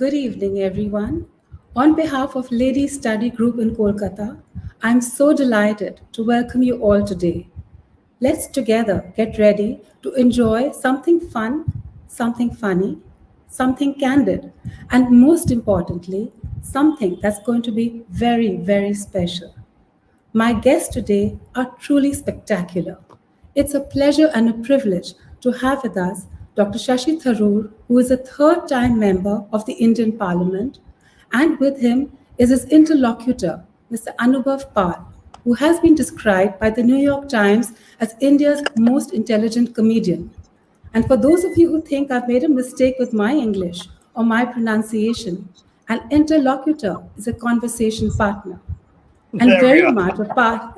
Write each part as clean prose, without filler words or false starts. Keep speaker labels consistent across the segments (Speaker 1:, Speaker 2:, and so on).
Speaker 1: Good evening, everyone. On behalf of Ladies Study Group in Kolkata, I'm so delighted to welcome you all today. Let's together get ready to enjoy something fun, something funny, something candid, and most importantly, something that's going to be very, very special. My guests today are truly spectacular. It's a pleasure and a privilege to have with us Dr. Shashi Tharoor, who is a third time member of the Indian Parliament, and with him is his interlocutor, Mr. Anuvab Pal, who has been described by the New York Times as India's most intelligent comedian. And for those of you who think I've made a mistake with my English or my pronunciation, an interlocutor is a conversation partner and
Speaker 2: There we
Speaker 1: very
Speaker 2: are.
Speaker 1: much a part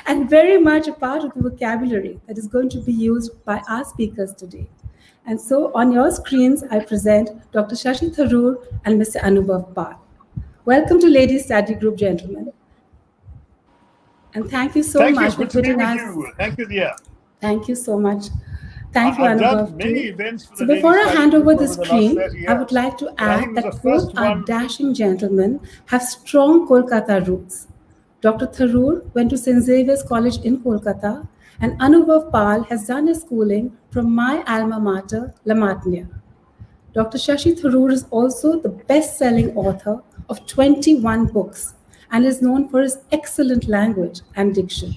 Speaker 1: and very much a part of the vocabulary that is going to be used by our speakers today. And so on your screens, I present Dr. Shashi Tharoor and Mr. Anuvab Pal. Welcome to Ladies Study Group, gentlemen. And thank you so
Speaker 2: Thank you.
Speaker 1: much for
Speaker 2: Good to be
Speaker 1: putting
Speaker 2: with
Speaker 1: us.
Speaker 2: you. Thank you, Dia.
Speaker 1: Thank you so much. Thank you,
Speaker 2: I've done
Speaker 1: Anubhav,
Speaker 2: many
Speaker 1: too.
Speaker 2: events for
Speaker 1: So
Speaker 2: the
Speaker 1: before
Speaker 2: Ladies
Speaker 1: I
Speaker 2: Study
Speaker 1: hand
Speaker 2: Group
Speaker 1: over the
Speaker 2: over the last
Speaker 1: screen,
Speaker 2: 30
Speaker 1: I would
Speaker 2: years.
Speaker 1: like to
Speaker 2: But I
Speaker 1: add
Speaker 2: think it was
Speaker 1: that
Speaker 2: the
Speaker 1: both
Speaker 2: first
Speaker 1: our
Speaker 2: one.
Speaker 1: dashing gentlemen have strong Kolkata roots. Dr. Tharoor went to St. Xavier's College in Kolkata, and Anubhav Pal has done his schooling from my alma mater, La Martiniere. Dr. Shashi Tharoor is also the best selling author of 21 books and is known for his excellent language and diction.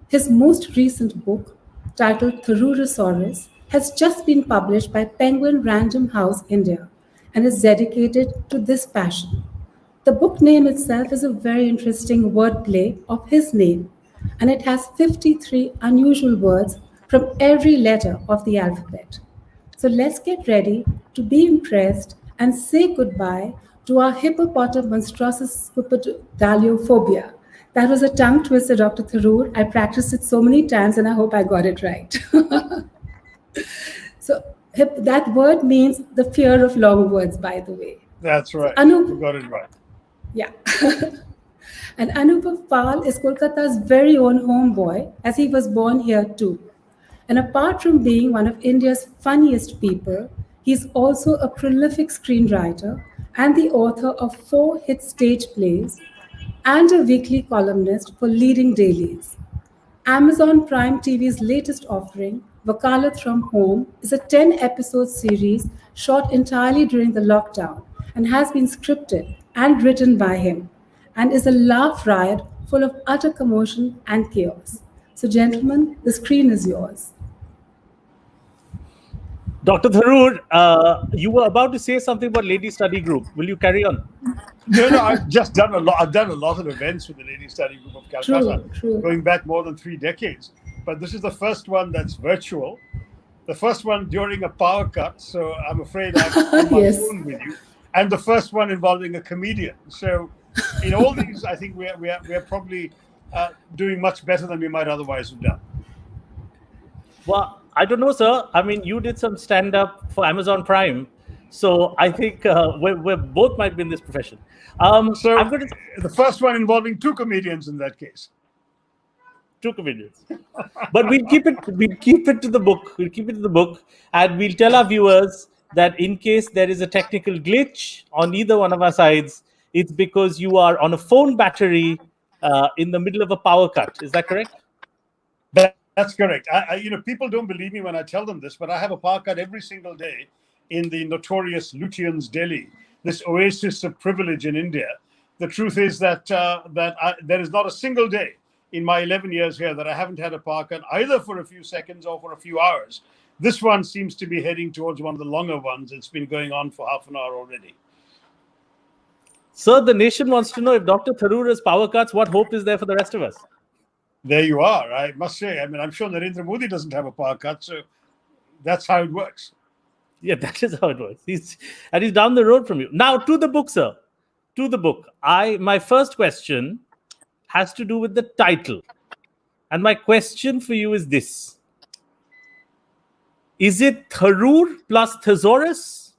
Speaker 1: His most recent book, titled Tharoorosaurus, has just been published by Penguin Random House India and is dedicated to this passion. The book name itself is a very interesting wordplay of his name, and it has 53 unusual words from every letter of the alphabet. So let's get ready to be impressed and say goodbye to our hippopotamonstrossus daliophobia. That was a tongue twister, Dr. Tharoor. I practiced it so many times and I hope I got it right. So that word means the fear of long words, by the way.
Speaker 2: That's
Speaker 1: So
Speaker 2: right. You
Speaker 1: Anup,
Speaker 2: got it right.
Speaker 1: yeah. And Anubhav Pal is Kolkata's very own homeboy, as he was born here too. And apart from being one of India's funniest people, he's also a prolific screenwriter and the author of 4 hit stage plays and a weekly columnist for leading dailies. Amazon Prime TV's latest offering, Vakalat from Home, is a 10-episode series shot entirely during the lockdown and has been scripted and written by him and is a laugh riot full of utter commotion and chaos. So, gentlemen, the screen is yours.
Speaker 3: Dr. Tharoor, you were about to say something about Lady Study Group. Will you carry on?
Speaker 2: No, I've just done a lot. I've done a lot of events with the Ladies Study Group of Calcutta,
Speaker 1: True, true.
Speaker 2: going back more than 3 decades. But this is the first one that's virtual. The first one during a power cut, so I'm afraid I'm on my
Speaker 1: Yes.
Speaker 2: own with you. And the first one involving a comedian. So, in all these, I think we're probably doing much better than we might otherwise have done.
Speaker 3: Well, I don't know, sir. I mean, you did some stand-up for Amazon Prime. So I think we're both might be in this profession.
Speaker 2: So
Speaker 3: I'm going to
Speaker 2: the first one involving 2 comedians in that case.
Speaker 3: 2 comedians. But we'll keep it to the book. We'll keep it to the book. And we'll tell our viewers that in case there is a technical glitch on either one of our sides, it's because you are on a phone battery in the middle of a power cut. Is that correct?
Speaker 2: That's correct. People don't believe me when I tell them this, but I have a power cut every single day in the notorious Lutyens, Delhi, this oasis of privilege in India. The truth is that there is not a single day in my 11 years here that I haven't had a power cut, either for a few seconds or for a few hours. This one seems to be heading towards one of the longer ones. It's been going on for half an hour already.
Speaker 3: Sir, the nation wants to know if Dr. Tharoor has power cuts, what hope is there for the rest of us?
Speaker 2: There you are. I must say, I'm sure Narendra Modi doesn't have a power cut, so that's how it works.
Speaker 3: Yeah, that is how it works. He's down the road from you. Now to the book, sir. To the book. My first question has to do with the title. And my question for you is this. Is it Tharoor plus Thesaurus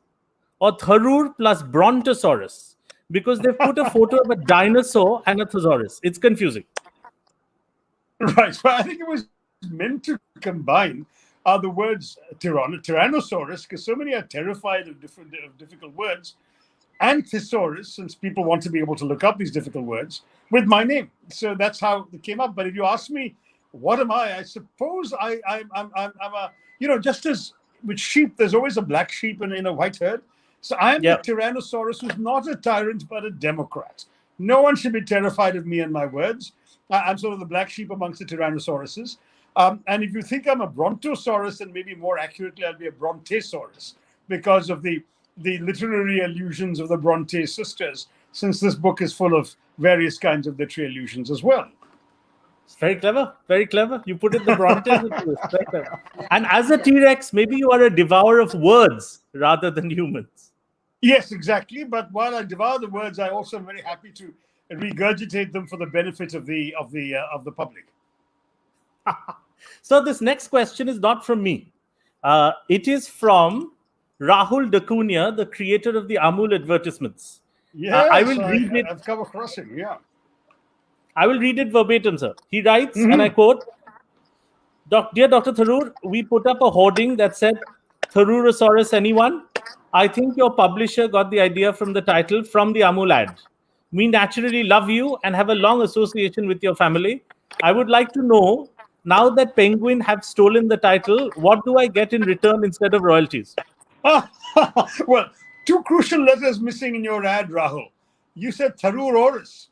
Speaker 3: or Tharoor plus Brontosaurus? Because they've put a photo of a dinosaur and a thesaurus. It's confusing.
Speaker 2: Right. Well, I think it was meant to combine. are the words Tyrannosaurus, because so many are terrified of difficult words, and thesaurus, since people want to be able to look up these difficult words, with my name. So that's how it came up. But if you ask me, what am I? I suppose I'm a, just as with sheep, there's always a black sheep in a white herd. So I am the
Speaker 3: Yeah.
Speaker 2: Tyrannosaurus who's not a tyrant, but a democrat. No one should be terrified of me and my words. I'm sort of the black sheep amongst the Tyrannosauruses. And if you think I'm a Brontosaurus, and maybe more accurately, I'll be a Brontesaurus because of the literary allusions of the Bronte sisters, since this book is full of various kinds of literary allusions as well.
Speaker 3: It's very clever. Very clever. You put in the Brontes into this. Very clever. And as a T-Rex, maybe you are a devourer of words rather than humans.
Speaker 2: Yes, exactly. But while I devour the words, I also am very happy to regurgitate them for the benefit of the public.
Speaker 3: So this next question is not from me. It is from Rahul Dakunia, the creator of the Amul advertisements.
Speaker 2: Yes,
Speaker 3: I will read it.
Speaker 2: I've come across him. Yeah.
Speaker 3: I will read it verbatim, sir. He writes, and I quote, Dear Dr. Tharoor, we put up a hoarding that said, Tharoorosaurus anyone? I think your publisher got the idea from the title from the Amul ad. We naturally love you and have a long association with your family. I would like to know, now that Penguin have stolen the title, what do I get in return instead of royalties?
Speaker 2: Well, two crucial letters missing in your ad, Rahul. You said Tharoorosaurus,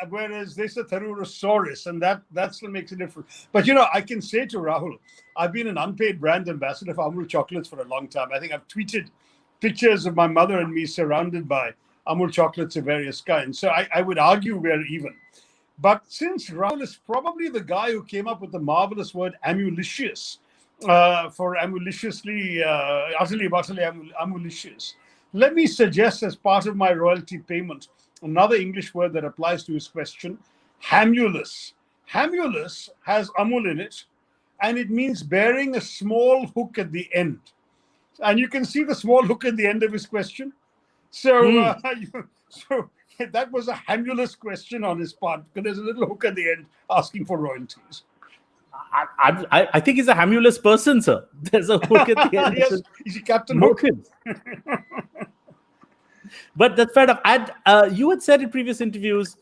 Speaker 2: whereas they said Tharoorosaurus, and that still makes a difference. But I can say to Rahul, I've been an unpaid brand ambassador for Amul chocolates for a long time. I think I've tweeted pictures of my mother and me surrounded by Amul chocolates of various kinds. So I would argue we're even. But since Rahul is probably the guy who came up with the marvelous word amulicious, for amuliciously, utterly amulicious, let me suggest as part of my royalty payment another English word that applies to his question, hamulus. Hamulus has amul in it, and it means bearing a small hook at the end. And you can see the small hook at the end of his question. So, so that was a hamulus question on his part, because there's a little hook at the end asking for royalties.
Speaker 3: I think he's a hamulus person, sir. There's a hook at the end.
Speaker 2: Yes, he's a Captain Hook.
Speaker 3: But that's fair enough. You had said in previous interviews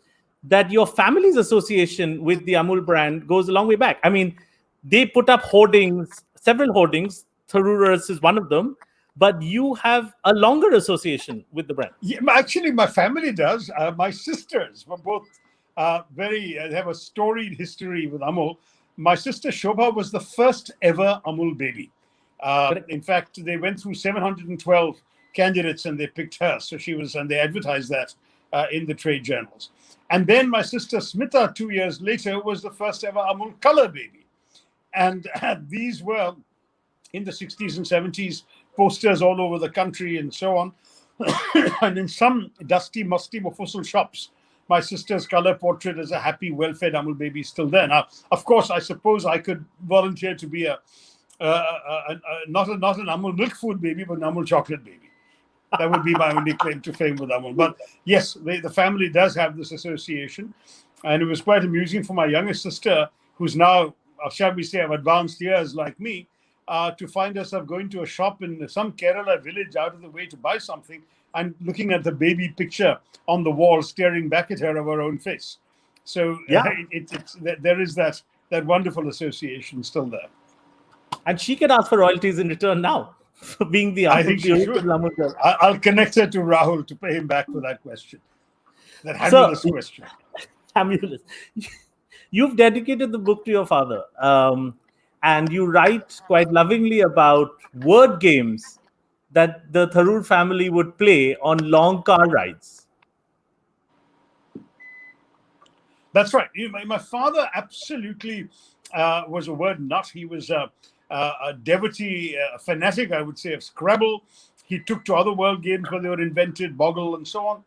Speaker 3: that your family's association with the Amul brand goes a long way back. I mean, they put up hoardings, several hoardings. Tharoorus is one of them. But you have a longer association with the brand.
Speaker 2: Yeah, actually, my family does. My sisters were both they have a storied history with Amul. My sister Shobha was the first ever Amul baby. In fact, they went through 712 candidates and they picked her. So she was, and they advertised that in the trade journals. And then my sister Smita, 2 years later, was the first ever Amul color baby. And these were in the 60s and 70s, posters all over the country and so on. And in some dusty, musty Mufusal shops, my sister's color portrait as a happy, well-fed Amul baby is still there. Now, of course, I suppose I could volunteer to be not an Amul milk food baby, but an Amul chocolate baby. That would be my only claim to fame with Amul. But yes, the family does have this association. And it was quite amusing for my youngest sister, who's now, shall we say, of advanced years like me, to find herself going to a shop in some Kerala village out of the way to buy something and looking at the baby picture on the wall, staring back at her of her own face. So there is that wonderful association still there.
Speaker 3: And she can ask for royalties in return now for being the
Speaker 2: I think she should. I'll connect her to Rahul to pay him back for that question. That hamulus question.
Speaker 3: Hamulus. You've dedicated the book to your father. And you write quite lovingly about word games that the Tharoor family would play on long car rides.
Speaker 2: That's right. My father absolutely was a word nut. He was a devotee, a fanatic, I would say, of Scrabble. He took to other word games when they were invented, Boggle and so on.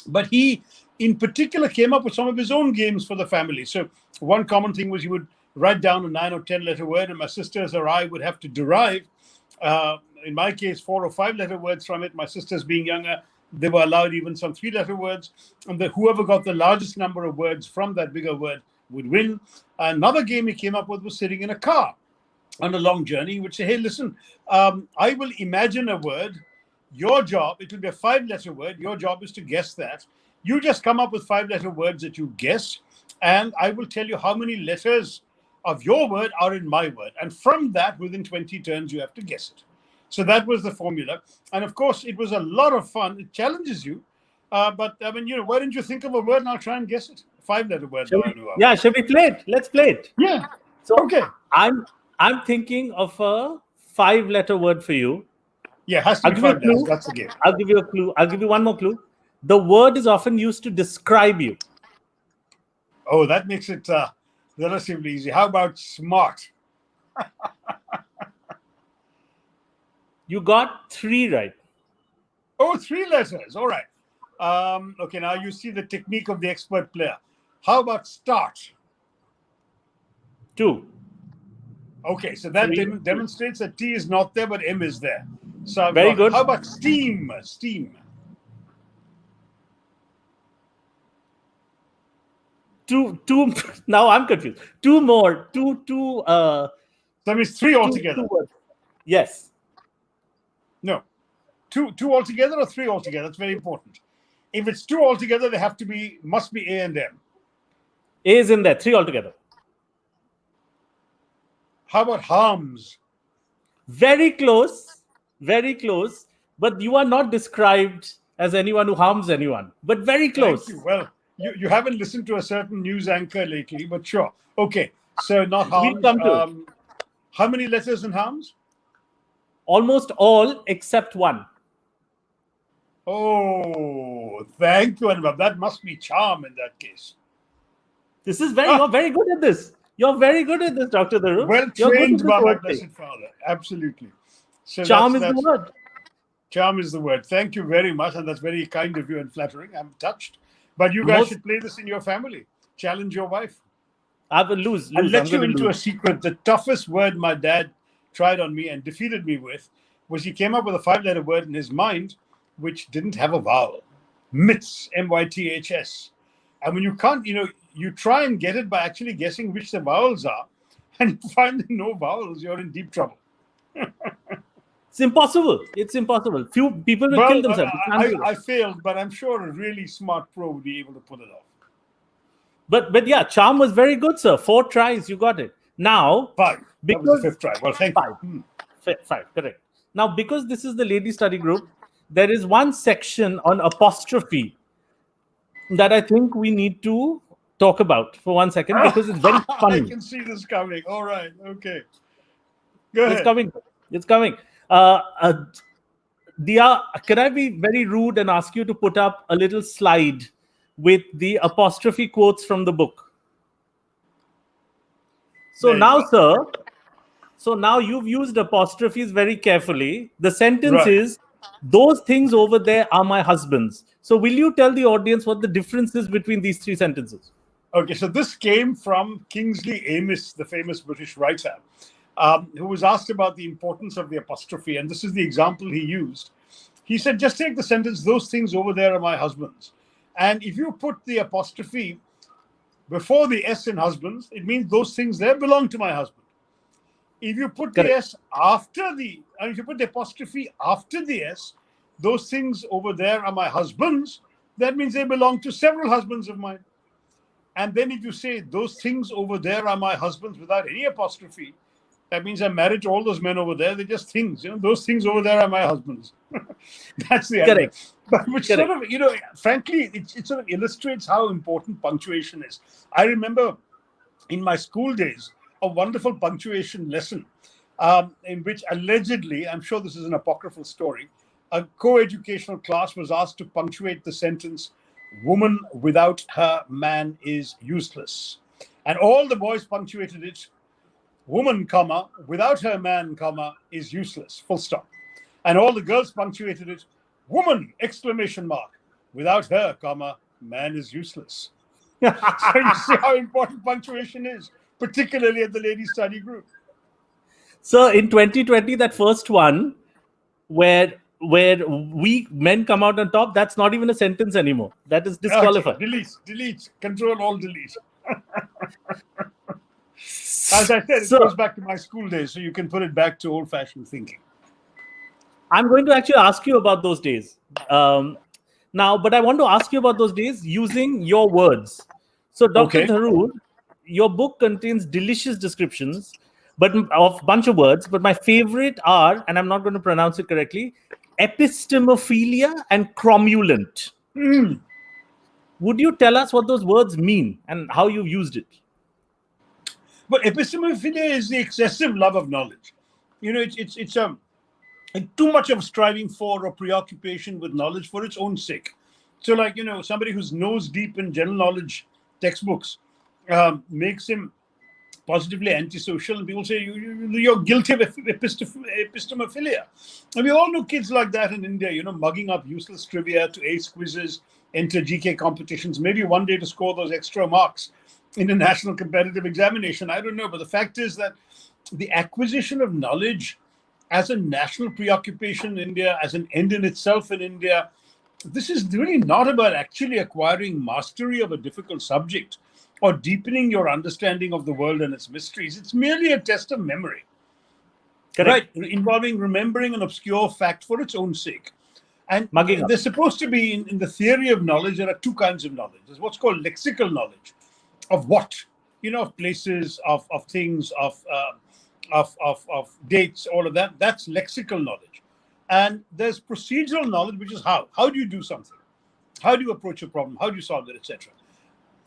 Speaker 2: But he, in particular, came up with some of his own games for the family. So one common thing was he would write down a 9 or 10 letter word, and my sisters or I would have to derive, in my case, 4 or 5 letter words from it. My sisters being younger, they were allowed even some 3 letter words. And whoever got the largest number of words from that bigger word would win. Another game he came up with was sitting in a car. on a long journey, he would say, hey, listen, I will imagine a word. Your job, it will be a 5-letter word. Your job is to guess that. You just come up with 5-letter words that you guess, and I will tell you how many letters of your word are in my word. And from that, within 20 turns, you have to guess it. So that was the formula. And of course, it was a lot of fun. It challenges you. But I mean, why don't you think of a word and I'll try and guess it? 5-letter word, though, Anuvab.
Speaker 3: Yeah, shall we play it? Let's play it.
Speaker 2: Yeah.
Speaker 3: So
Speaker 2: Okay.
Speaker 3: I'm thinking of a 5-letter word for you.
Speaker 2: Yeah, it has to
Speaker 3: I'll
Speaker 2: be
Speaker 3: give you a
Speaker 2: 5 letters.
Speaker 3: clue.
Speaker 2: That's the game.
Speaker 3: I'll give you a clue. I'll give you one more clue. The word is often used to describe you.
Speaker 2: Oh, that makes it relatively easy. How about smart?
Speaker 3: You got 3 right.
Speaker 2: Oh, 3 letters. All right. Okay, now you see the technique of the expert player. How about start?
Speaker 3: 2.
Speaker 2: Okay, so that
Speaker 3: 3.
Speaker 2: demonstrates that T is not there, but M is there. So I've
Speaker 3: Very
Speaker 2: got it.
Speaker 3: good.
Speaker 2: How about steam? Steam.
Speaker 3: 2. Now I'm confused. 2 more. 2.
Speaker 2: That means 3 altogether.
Speaker 3: 2 words. Yes.
Speaker 2: No, two altogether or 3 altogether. That's very important. If it's 2 altogether, they must be A and M.
Speaker 3: A is in there. 3 altogether.
Speaker 2: How about harms?
Speaker 3: Very close. Very close. But you are not described as anyone who harms anyone. But very close.
Speaker 2: Thank you. Well, you haven't listened to a certain news anchor lately, but sure. Okay, so not
Speaker 3: We'll
Speaker 2: harms.
Speaker 3: come to it.
Speaker 2: How many letters in harms?
Speaker 3: Almost all except 1.
Speaker 2: Oh, thank you, Anubhav. That must be charm in that case.
Speaker 3: You're very good at this. You're very good at this, Dr. Tharoor.
Speaker 2: Well
Speaker 3: You're good at
Speaker 2: trained
Speaker 3: this
Speaker 2: by my
Speaker 3: word
Speaker 2: blessed
Speaker 3: thing.
Speaker 2: father. Absolutely. So
Speaker 3: Charm is the word.
Speaker 2: Charm is the word. Thank you very much, and that's very kind of you and flattering. I'm touched. But you guys
Speaker 3: Most-
Speaker 2: should play this in your family. Challenge your wife.
Speaker 3: I will lose.
Speaker 2: I'll
Speaker 3: I'm
Speaker 2: let you
Speaker 3: going to
Speaker 2: into a
Speaker 3: lose.
Speaker 2: secret. The toughest word my dad tried on me and defeated me with was he came up with a 5-letter word in his mind which didn't have a vowel. Myths, myths. And when you can't, you try and get it by actually guessing which the vowels are, and you find no vowels, you're in deep trouble.
Speaker 3: It's impossible. It's impossible. Few people will kill
Speaker 2: Well,
Speaker 3: themselves. They can't do
Speaker 2: I
Speaker 3: it.
Speaker 2: failed, but I'm sure a really smart pro would be able to pull it off.
Speaker 3: But yeah, charm was very good, sir. 4 tries, you got it. Now,
Speaker 2: 5. That was the
Speaker 3: because
Speaker 2: 5th try. Well, thank
Speaker 3: 5.
Speaker 2: you.
Speaker 3: 5, correct. Now, because this is the lady study group, there is one section on apostrophe that I think we need to talk about for 1 second because it's very
Speaker 2: I
Speaker 3: funny.
Speaker 2: can see this coming. All right. Okay. Go
Speaker 3: It's
Speaker 2: ahead.
Speaker 3: coming. It's coming. Dia, can I be very rude and ask you to put up a little slide with the apostrophe quotes from the book? So
Speaker 2: There you
Speaker 3: now,
Speaker 2: are.
Speaker 3: sir, so now you've used apostrophes very carefully. The sentence
Speaker 2: Right.
Speaker 3: is, those things over there are my husband's. So will you tell the audience what the difference is between these 3 sentences?
Speaker 2: Okay, so this came from Kingsley Amis, the famous British writer, who was asked about the importance of the apostrophe. And this is the example he used. He said, just take the sentence, those things over there are my husband's. And if you put the apostrophe before the S in husband's, it means those things there belong to my husband. If you put the
Speaker 3: Correct.
Speaker 2: S after if you put the apostrophe after the S, those things over there are my husband's, that means they belong to several husbands of mine. And then if you say those things over there are my husband's without any apostrophe, that means I'm married to all those men over there. They're just things. Those things over there are my husband's. That's the idea.
Speaker 3: Correct.
Speaker 2: But which
Speaker 3: Correct.
Speaker 2: sort of, frankly, it sort of illustrates how important punctuation is. I remember in my school days, a wonderful punctuation lesson in which allegedly, I'm sure this is an apocryphal story, a co-educational class was asked to punctuate the sentence, woman without her man is useless. And all the boys punctuated it, woman, comma, without her man, comma, is useless, full stop. And all the girls punctuated it, woman, exclamation mark, without her, comma, man is useless. So you see how important punctuation is, particularly at the ladies' study group.
Speaker 3: So in 2020, that first one where we men come out on top, that's not even a sentence anymore. That is disqualified.
Speaker 2: Okay, delete, control, all delete. As I said, it
Speaker 3: So
Speaker 2: goes back to my school days, so you can put it back to old-fashioned thinking.
Speaker 3: I'm going to actually ask you about those days now, but I want to ask you about those days using your words. So, Dr.
Speaker 2: Okay.
Speaker 3: Tharoor, your book contains delicious descriptions, but of bunch of words. But my favorite are, and I'm not going to pronounce it correctly, epistemophilia and cromulent. Would you tell us what those words mean and how you've used it?
Speaker 2: But epistemophilia is the excessive love of knowledge. It's too much of striving for or preoccupation with knowledge for its own sake. So, like, somebody who's nose deep in general knowledge textbooks makes him positively antisocial, and people say you're guilty of epistemophilia. And we all know kids like that in India, mugging up useless trivia to ace quizzes, enter GK competitions, maybe one day to score those extra marks in a national competitive examination. I don't know, but the fact is that the acquisition of knowledge as a national preoccupation in India, as an end in itself in India, this is really not about actually acquiring mastery of a difficult subject or deepening your understanding of the world and its mysteries. It's merely a test of memory.
Speaker 3: Correct.
Speaker 2: Right, involving remembering an obscure fact for its own sake. And
Speaker 3: Mugging up.
Speaker 2: there's supposed to be, in the theory of knowledge, there are two kinds of knowledge. There's what's called lexical knowledge, of what? Of places, of things, of dates, all of that. That's lexical knowledge. And there's procedural knowledge, which is how. How do you do something? How do you approach a problem? How do you solve it, etc.?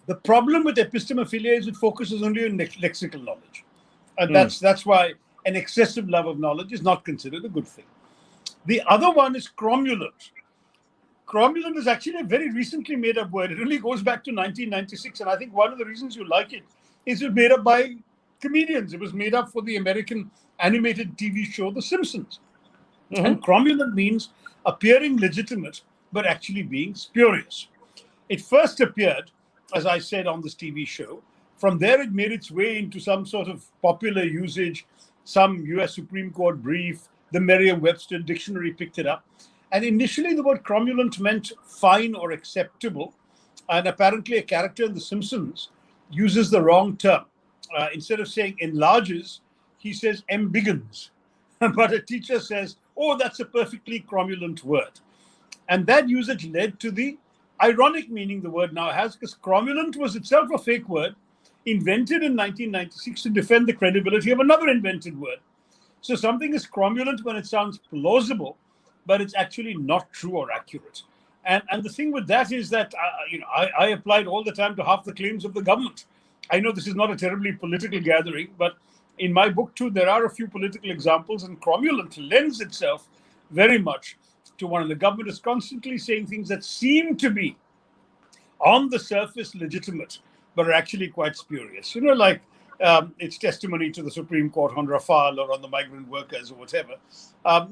Speaker 2: The problem with epistemophilia is it focuses only on lexical knowledge. And that's why an excessive love of knowledge is not considered a good thing. The other one is cromulent. Cromulent is actually a very recently made up word. It only goes back to 1996. And I think one of the reasons you like it is it was made up by comedians. It was made up for the American animated TV show The Simpsons. And cromulent means appearing legitimate, but actually being spurious. It first appeared, as I said, on this TV show. From there, it made its way into some sort of popular usage. Some US Supreme Court brief, the Merriam-Webster dictionary picked it up. And initially, the word cromulent meant fine or acceptable. And apparently, a character in The Simpsons uses the wrong term. Instead of saying enlarges, he says embiggens. But a teacher says, oh, that's a perfectly cromulent word. And that usage led to the ironic meaning the word now has, because cromulent was itself a fake word invented in 1996 to defend the credibility of another invented word. So something is cromulent when it sounds plausible, but it's actually not true or accurate. And the thing with that is that I applied all the time to half the claims of the government. I know this is not a terribly political gathering, but in my book too, there are a few political examples, and cromulent lends itself very much to one. And the government is constantly saying things that seem to be on the surface legitimate, but are actually quite spurious. Like it's testimony to the Supreme Court on Rafale or on the migrant workers or whatever,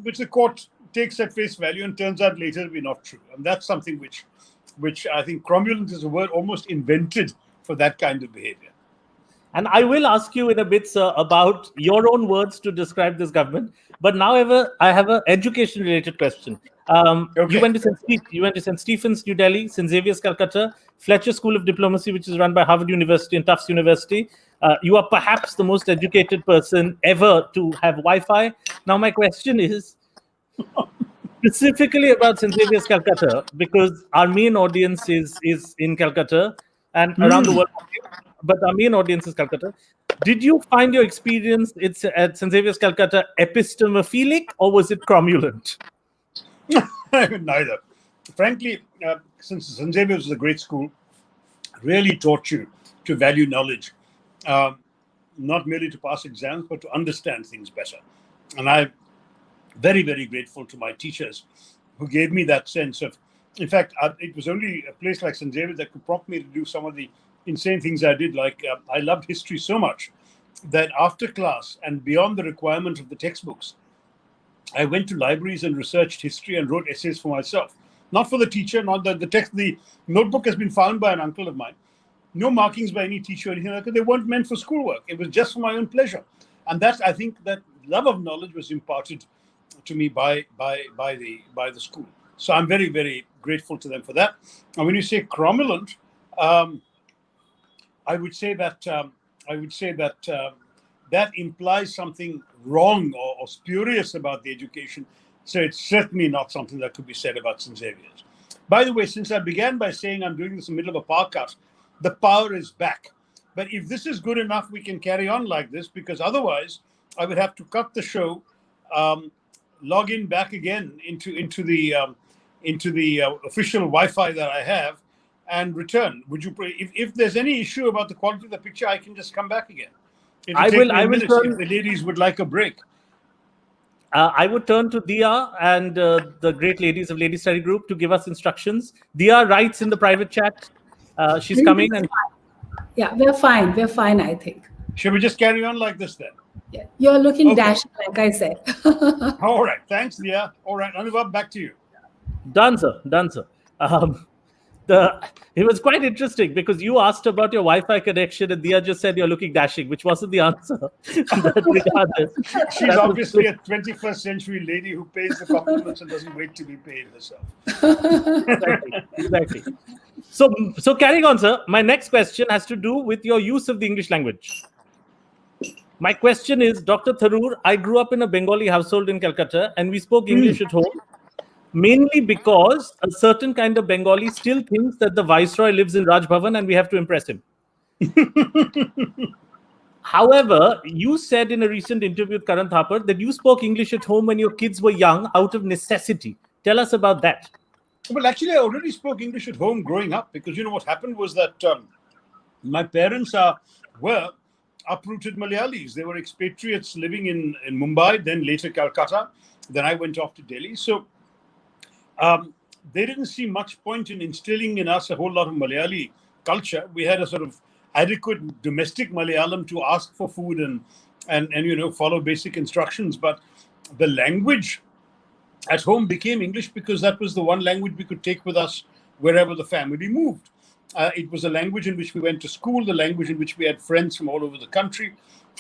Speaker 2: which the court takes at face value and turns out later to be not true. And that's something which I think cromulent is a word almost invented for that kind of behavior.
Speaker 3: And I will ask you in a bit, sir, about your own words to describe this government. But now I have an education-related question.
Speaker 2: Okay.
Speaker 3: You went to St. Stephen's, New Delhi, St. Xavier's, Calcutta, Fletcher School of Diplomacy, which is run by Harvard University and Tufts University. You are perhaps the most educated person ever to have Wi-Fi. Now, my question is specifically about St. Xavier's, Calcutta, because our main audience is in Calcutta and around the world. But our main audience is Calcutta. Did you find your experience at St. Xavier's, Calcutta epistemophilic, or was it cromulent?
Speaker 2: Neither. Frankly, since St. Xavier's was a great school, really taught you to value knowledge, not merely to pass exams, but to understand things better. And I'm very, very grateful to my teachers who gave me that sense of, in fact, it was only a place like St. Xavier's that could prompt me to do some of the insane things I did. Like I loved history so much that after class and beyond the requirement of the textbooks, I went to libraries and researched history and wrote essays for myself. Not for the teacher, not that the notebook has been found by an uncle of mine. No markings by any teacher or anything like that. They weren't meant for schoolwork. It was just for my own pleasure. And I think that love of knowledge was imparted to me by the school. So I'm very, very grateful to them for that. And when you say cromulent, I would say that I would say that that implies something wrong or spurious about the education. So it's certainly not something that could be said about St. Xavier's. By the way, since I began by saying I'm doing this in the middle of a podcast, the power is back. But if this is good enough, we can carry on like this, because otherwise I would have to cut the show, log in back again into the official Wi-Fi that I have, and return. Would you? If there's any issue about the quality of the picture, I can just come back again. It'll take me a minute if the ladies would like a break.
Speaker 3: I would turn to Dia and the great ladies of Lady Study Group to give us instructions. Dia writes in the private chat. She's coming. And
Speaker 1: yeah, we're fine. We're fine, I think.
Speaker 2: Should we just carry on like this then?
Speaker 1: Yeah, you're looking dashing, like I said.
Speaker 2: All right. Thanks, Dia. All right, Anuvab, back to you.
Speaker 3: Done, sir. Done, sir. It was quite interesting because you asked about your Wi-Fi connection and Dia just said you're looking dashing, which wasn't the answer. But regardless,
Speaker 2: she's obviously a 21st century lady who pays the compliments and doesn't wait to be paid herself.
Speaker 3: Exactly. So carrying on, sir, my next question has to do with your use of the English language. My question is, Dr. Tharoor, I grew up in a Bengali household in Calcutta and we spoke English at home, mainly because a certain kind of Bengali still thinks that the Viceroy lives in Raj Bhavan and we have to impress him. However, you said in a recent interview with Karan Thapar that you spoke English at home when your kids were young out of necessity. Tell us about that.
Speaker 2: Well, actually, I already spoke English at home growing up, because what happened was that my parents were uprooted Malayalis. They were expatriates living in Mumbai, then later Calcutta. Then I went off to Delhi. So they didn't see much point in instilling in us a whole lot of Malayali culture. We had a sort of adequate domestic Malayalam to ask for food and follow basic instructions. But the language at home became English because that was the one language we could take with us wherever the family moved. It was a language in which we went to school, the language in which we had friends from all over the country.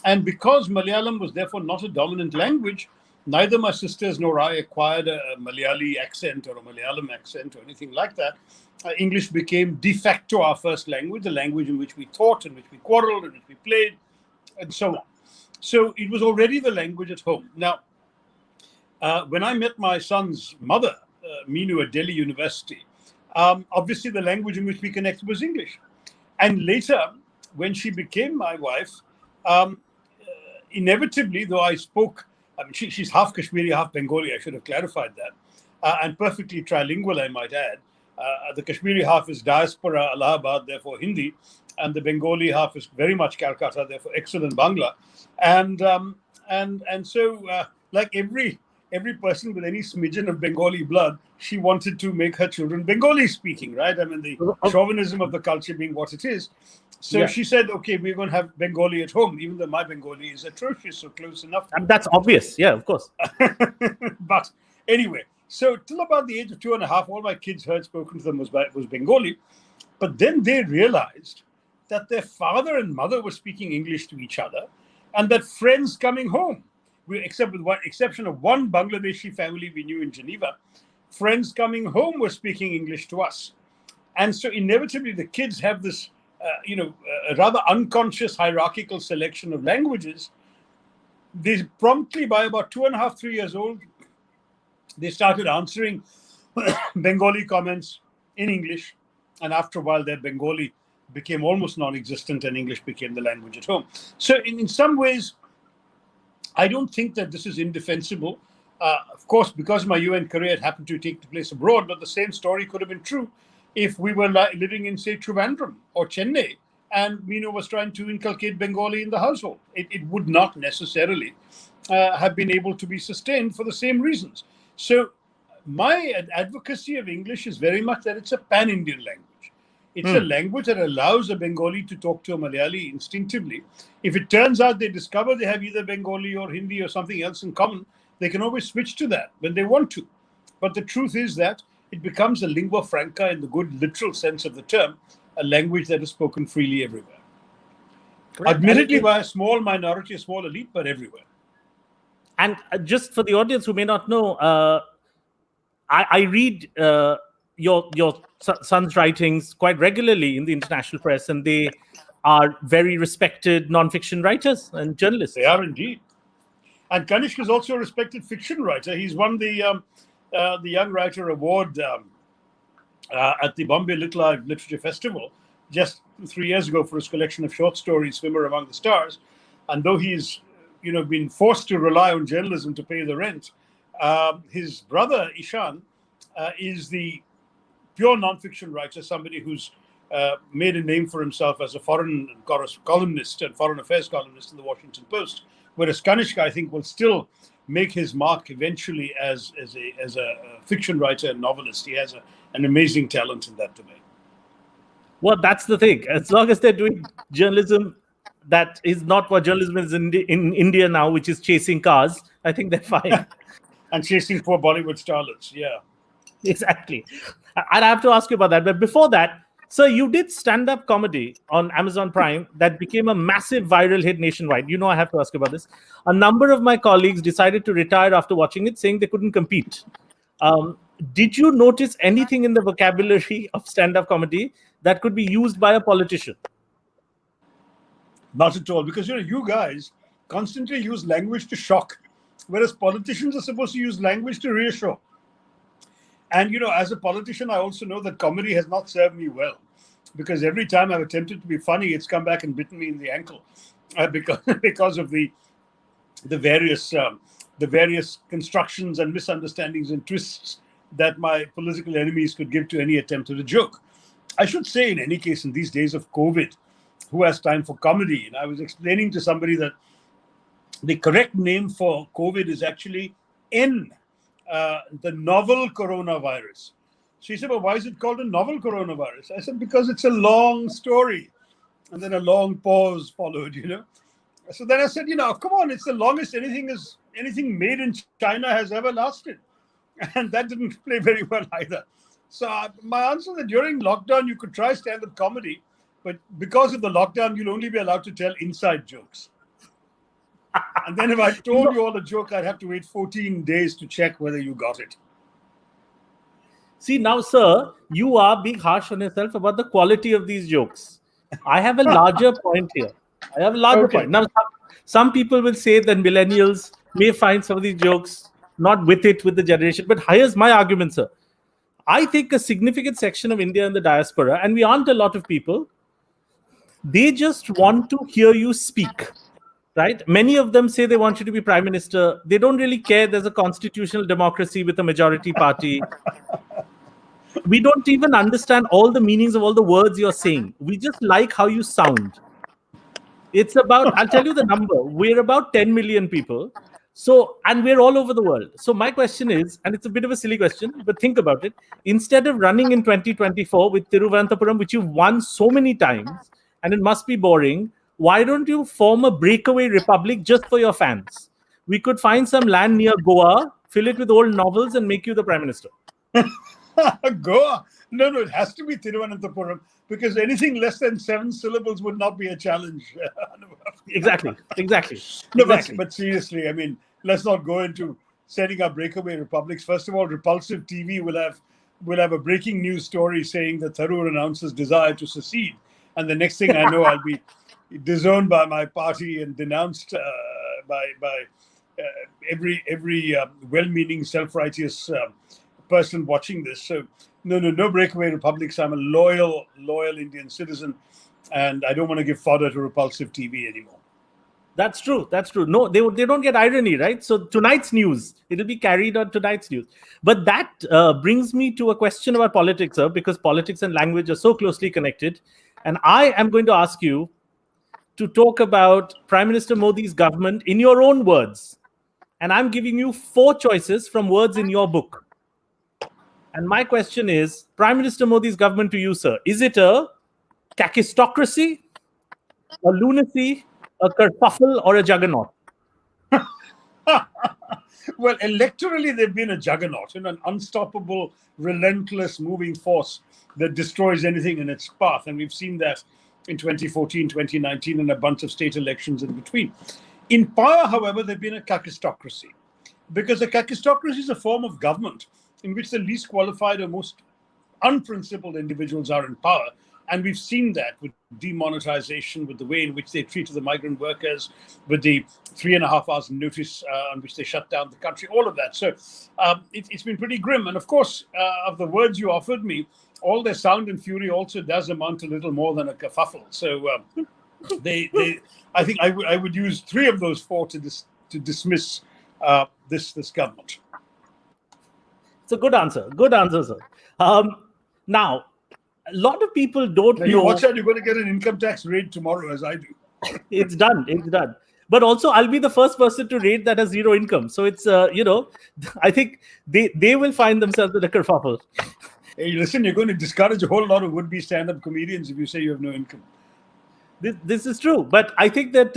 Speaker 2: And because Malayalam was therefore not a dominant language, neither my sisters nor I acquired a Malayali accent or a Malayalam accent or anything like that. English became de facto our first language, the language in which we thought, in which we quarreled, in which we played, and so on. So it was already the language at home. Now, when I met my son's mother, Meenu, at Delhi University, obviously the language in which we connected was English. And later, when she became my wife, inevitably, though I spoke, she's half Kashmiri, half Bengali, I should have clarified that, and perfectly trilingual, I might add. The Kashmiri half is diaspora, Allahabad, therefore Hindi, and the Bengali half is very much Calcutta, therefore excellent Bangla. And so, like every person with any smidgen of Bengali blood, she wanted to make her children Bengali speaking, right? I mean, the chauvinism of the culture being what it is. So she said, okay, we're going to have Bengali at home, even though my Bengali is atrocious, so close enough.
Speaker 3: And that's obvious. Yeah, of course.
Speaker 2: But anyway, so till about the age of 2.5, all my kids heard spoken to them was Bengali. But then they realized that their father and mother were speaking English to each other, and that friends coming home, except with one exception of one Bangladeshi family we knew in Geneva, friends coming home were speaking English to us. And so inevitably the kids have this, a rather unconscious hierarchical selection of languages. They promptly, by about 2.5, 3 years old, they started answering Bengali comments in English. And after a while, their Bengali became almost non-existent and English became the language at home. So in some ways, I don't think that this is indefensible. Of course, because my UN career had happened to take place abroad, but the same story could have been true if we were living in, say, Trivandrum or Chennai, and Meenu was trying to inculcate Bengali in the household. It would not necessarily have been able to be sustained for the same reasons. So my advocacy of English is very much that it's a pan-Indian language. It's a language that allows a Bengali to talk to a Malayali instinctively. If it turns out they discover they have either Bengali or Hindi or something else in common, they can always switch to that when they want to. But the truth is that it becomes a lingua franca in the good literal sense of the term, a language that is spoken freely everywhere. Correct. Admittedly by a small minority, a small elite, but everywhere.
Speaker 3: And just for the audience who may not know, I read your son's writings quite regularly in the international press, and they are very respected non-fiction writers and journalists.
Speaker 2: They are indeed. And Kanishk is also a respected fiction writer. He's won the Young Writer Award at the Bombay Literature Festival just 3 years ago for his collection of short stories, Swimmer Among the Stars. And though he's been forced to rely on journalism to pay the rent, his brother Ishan is the pure non-fiction writer, somebody who's made a name for himself as a foreign columnist and foreign affairs columnist in the Washington Post. Whereas Kanishk, I think, will still make his mark eventually as a fiction writer and novelist. He has an amazing talent in that domain.
Speaker 3: Well, that's the thing. As long as they're doing journalism that is not what journalism is in India now, which is chasing cars, I think they're fine.
Speaker 2: And chasing poor Bollywood starlets, yeah.
Speaker 3: Exactly. I'd have to ask you about that. But before that, sir, you did stand-up comedy on Amazon Prime that became a massive viral hit nationwide. I have to ask you about this. A number of my colleagues decided to retire after watching it, saying they couldn't compete. Did you notice anything in the vocabulary of stand-up comedy that could be used by a politician?
Speaker 2: Not at all, because you guys constantly use language to shock, whereas politicians are supposed to use language to reassure. And as a politician, I also know that comedy has not served me well, because every time I've attempted to be funny, it's come back and bitten me in the ankle, because of the various constructions and misunderstandings and twists that my political enemies could give to any attempt at a joke. I should say, in any case, in these days of COVID, who has time for comedy? And I was explaining to somebody that the correct name for COVID is actually the novel coronavirus. She said, well, why is it called a novel coronavirus? I said, because it's a long story. And then a long pause followed, So then I said, come on, it's the longest anything made in China has ever lasted. And that didn't play very well either. So my answer is that during lockdown, you could try stand-up comedy, but because of the lockdown, you'll only be allowed to tell inside jokes. And then if I told you all a joke, I'd have to wait 14 days to check whether you got it.
Speaker 3: See, now, sir, you are being harsh on yourself about the quality of these jokes. I have a larger point here. I have a larger point. Now, some people will say that millennials may find some of these jokes not with the generation. But here's my argument, sir. I think a significant section of India in the diaspora, and we aren't a lot of people, they just want to hear you speak, right? Many of them say they want you to be prime minister. They don't really care there's a constitutional democracy with a majority party. We don't even understand all the meanings of all the words you're saying. We just like how you sound. It's about, I'll tell you the number. We're about 10 million people. So, and we're all over the world. So my question is, and it's a bit of a silly question, but think about it. Instead of running in 2024 with Thiruvananthapuram, which you've won so many times, and it must be boring, why don't you form a breakaway republic just for your fans? We could find some land near Goa, fill it with old novels, and make you the prime minister.
Speaker 2: Goa? No, it has to be Thiruvananthapuram, because anything less than 7 syllables would not be a challenge.
Speaker 3: Exactly.
Speaker 2: No, but seriously, I mean, let's not go into setting up breakaway republics. First of all, Repulsive TV will have a breaking news story saying that Tharoor announces desire to secede, and the next thing I know, I'll be disowned by my party and denounced by every well-meaning, self-righteous person watching this. So no breakaway republics. I'm a loyal Indian citizen, and I don't want to give fodder to Repulsive TV anymore.
Speaker 3: That's true. No, they don't get irony, right? So tonight's news, it'll be carried on tonight's news. But that brings me to a question about politics, sir, because politics and language are so closely connected. And I am going to ask you to talk about Prime Minister Modi's government in your own words. And I'm giving you 4 choices from words in your book. And my question is, Prime Minister Modi's government to you, sir, is it a kakistocracy, a lunacy, a kerfuffle, or a juggernaut?
Speaker 2: Well, electorally, they've been a juggernaut, an unstoppable, relentless moving force that destroys anything in its path. And we've seen that in 2014, 2019, and a bunch of state elections in between. In power, however, they've been a kakistocracy, because a kakistocracy is a form of government in which the least qualified or most unprincipled individuals are in power, And we've seen that with demonetization, with the way in which they treated the migrant workers, with the 3.5 hours notice on which they shut down the country, all of that. So it's been pretty grim. And of course, of the words you offered me, all their sound and fury also does amount to little more than a kerfuffle. So I think I would use 3 of those 4 to dismiss this government.
Speaker 3: It's a good answer. Good answer, sir. Now, a lot of people don't
Speaker 2: Now,
Speaker 3: know.
Speaker 2: you watch out, you're going to get an income tax raid tomorrow, as I do.
Speaker 3: It's done. It's done. But also, I'll be the first person to rate that has 0 income. So it's, I think they will find themselves in a kerfuffle.
Speaker 2: Hey, listen, you're going to discourage a whole lot of would-be stand-up comedians if you say you have no income.
Speaker 3: This is true. But I think that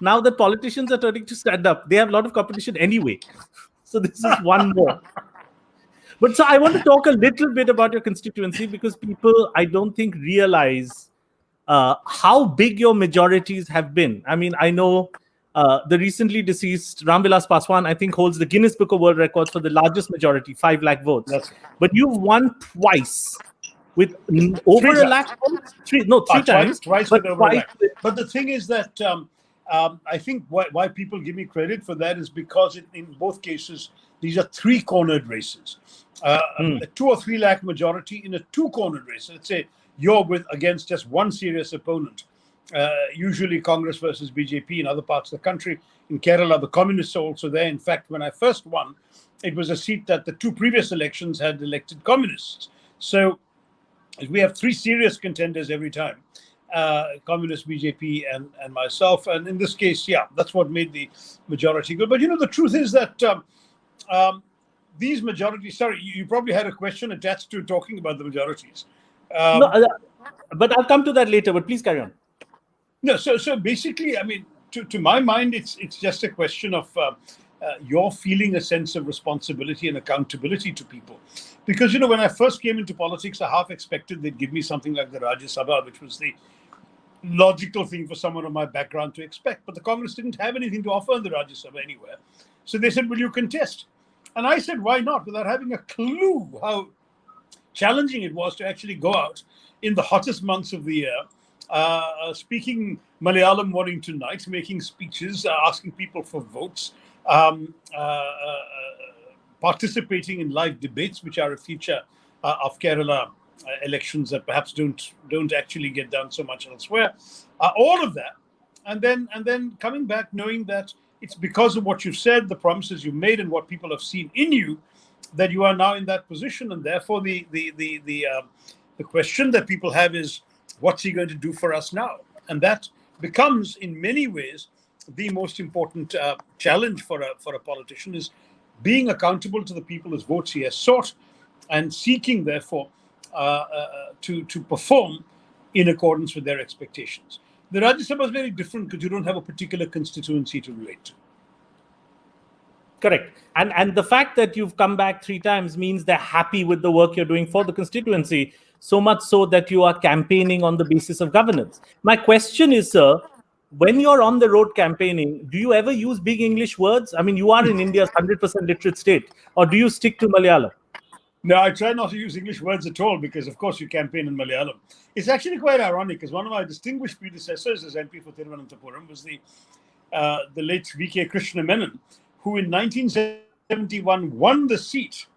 Speaker 3: now that politicians are turning to stand up, they have a lot of competition anyway. So this is one more. But so I want to talk a little bit about your constituency, because people, I don't think, realize how big your majorities have been. I mean, I know the recently deceased Ramvilas Paswan, I think, holds the Guinness Book of World Records for the largest majority, 5 lakh votes. But you've won twice with over
Speaker 2: 3
Speaker 3: a lakh votes. Three times.
Speaker 2: Twice with over a lakh. But the thing is that I think why people give me credit for that is because in both cases, these are 3-cornered races. A 2 or 3 lakh majority in a 2-cornered race. Let's say you're against just one serious opponent, usually Congress versus BJP in other parts of the country. In Kerala, the communists are also there. In fact, when I first won, it was a seat that the 2 previous elections had elected communists. So we have 3 serious contenders every time, communist, BJP, and myself. And in this case, yeah, that's what made the majority good. But, the truth is that these majorities, sorry, you probably had a question attached to talking about the majorities.
Speaker 3: But I'll come to that later, but please carry on.
Speaker 2: No, so basically, I mean, to my mind, it's just a question of you're feeling a sense of responsibility and accountability to people. Because, when I first came into politics, I half expected they'd give me something like the Rajya Sabha, which was the logical thing for someone of my background to expect. But the Congress didn't have anything to offer in the Rajya Sabha anywhere. So they said, will you contest? And I said, why not? Without having a clue how challenging it was to actually go out in the hottest months of the year, speaking Malayalam morning to night, making speeches, asking people for votes, participating in live debates, which are a feature of Kerala elections that perhaps don't actually get done so much elsewhere. All of that, and then coming back knowing that it's because of what you've said, the promises you've made, and what people have seen in you, that you are now in that position. And therefore, the question that people have is, what's he going to do for us now? And that becomes, in many ways, the most important challenge for a politician, is being accountable to the people whose votes he has sought, and seeking, therefore, to perform in accordance with their expectations. The Rajya Sabha is very different because you don't have a particular constituency to relate to.
Speaker 3: Correct. And the fact that you've come back 3 times means they're happy with the work you're doing for the constituency, so much so that you are campaigning on the basis of governance. My question is, sir, when you're on the road campaigning, do you ever use big English words? I mean, you are in India's 100% literate state, or do you stick to Malayalam?
Speaker 2: No, I try not to use English words at all because, of course, you campaign in Malayalam. It's actually quite ironic because one of my distinguished predecessors as MP for Thiruvananthapuram was the late V.K. Krishna Menon, who in 1971 won the seat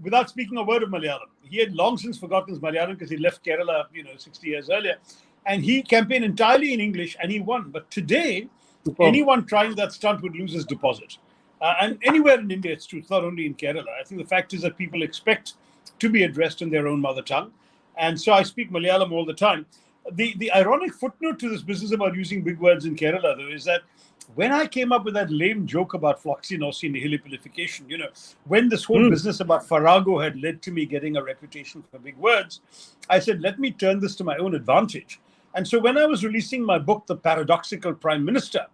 Speaker 2: without speaking a word of Malayalam. He had long since forgotten his Malayalam because he left Kerala, 60 years earlier. And he campaigned entirely in English and he won. But today, anyone trying that stunt would lose his deposit. And anywhere in India, it's true. It's not only in Kerala. I think the fact is that people expect to be addressed in their own mother tongue. And so I speak Malayalam all the time. The ironic footnote to this business about using big words in Kerala, though, is that when I came up with that lame joke about floxy-nosy nihilipilification, when this whole business about Farrago had led to me getting a reputation for big words, I said, let me turn this to my own advantage. And so when I was releasing my book, The Paradoxical Prime Minister,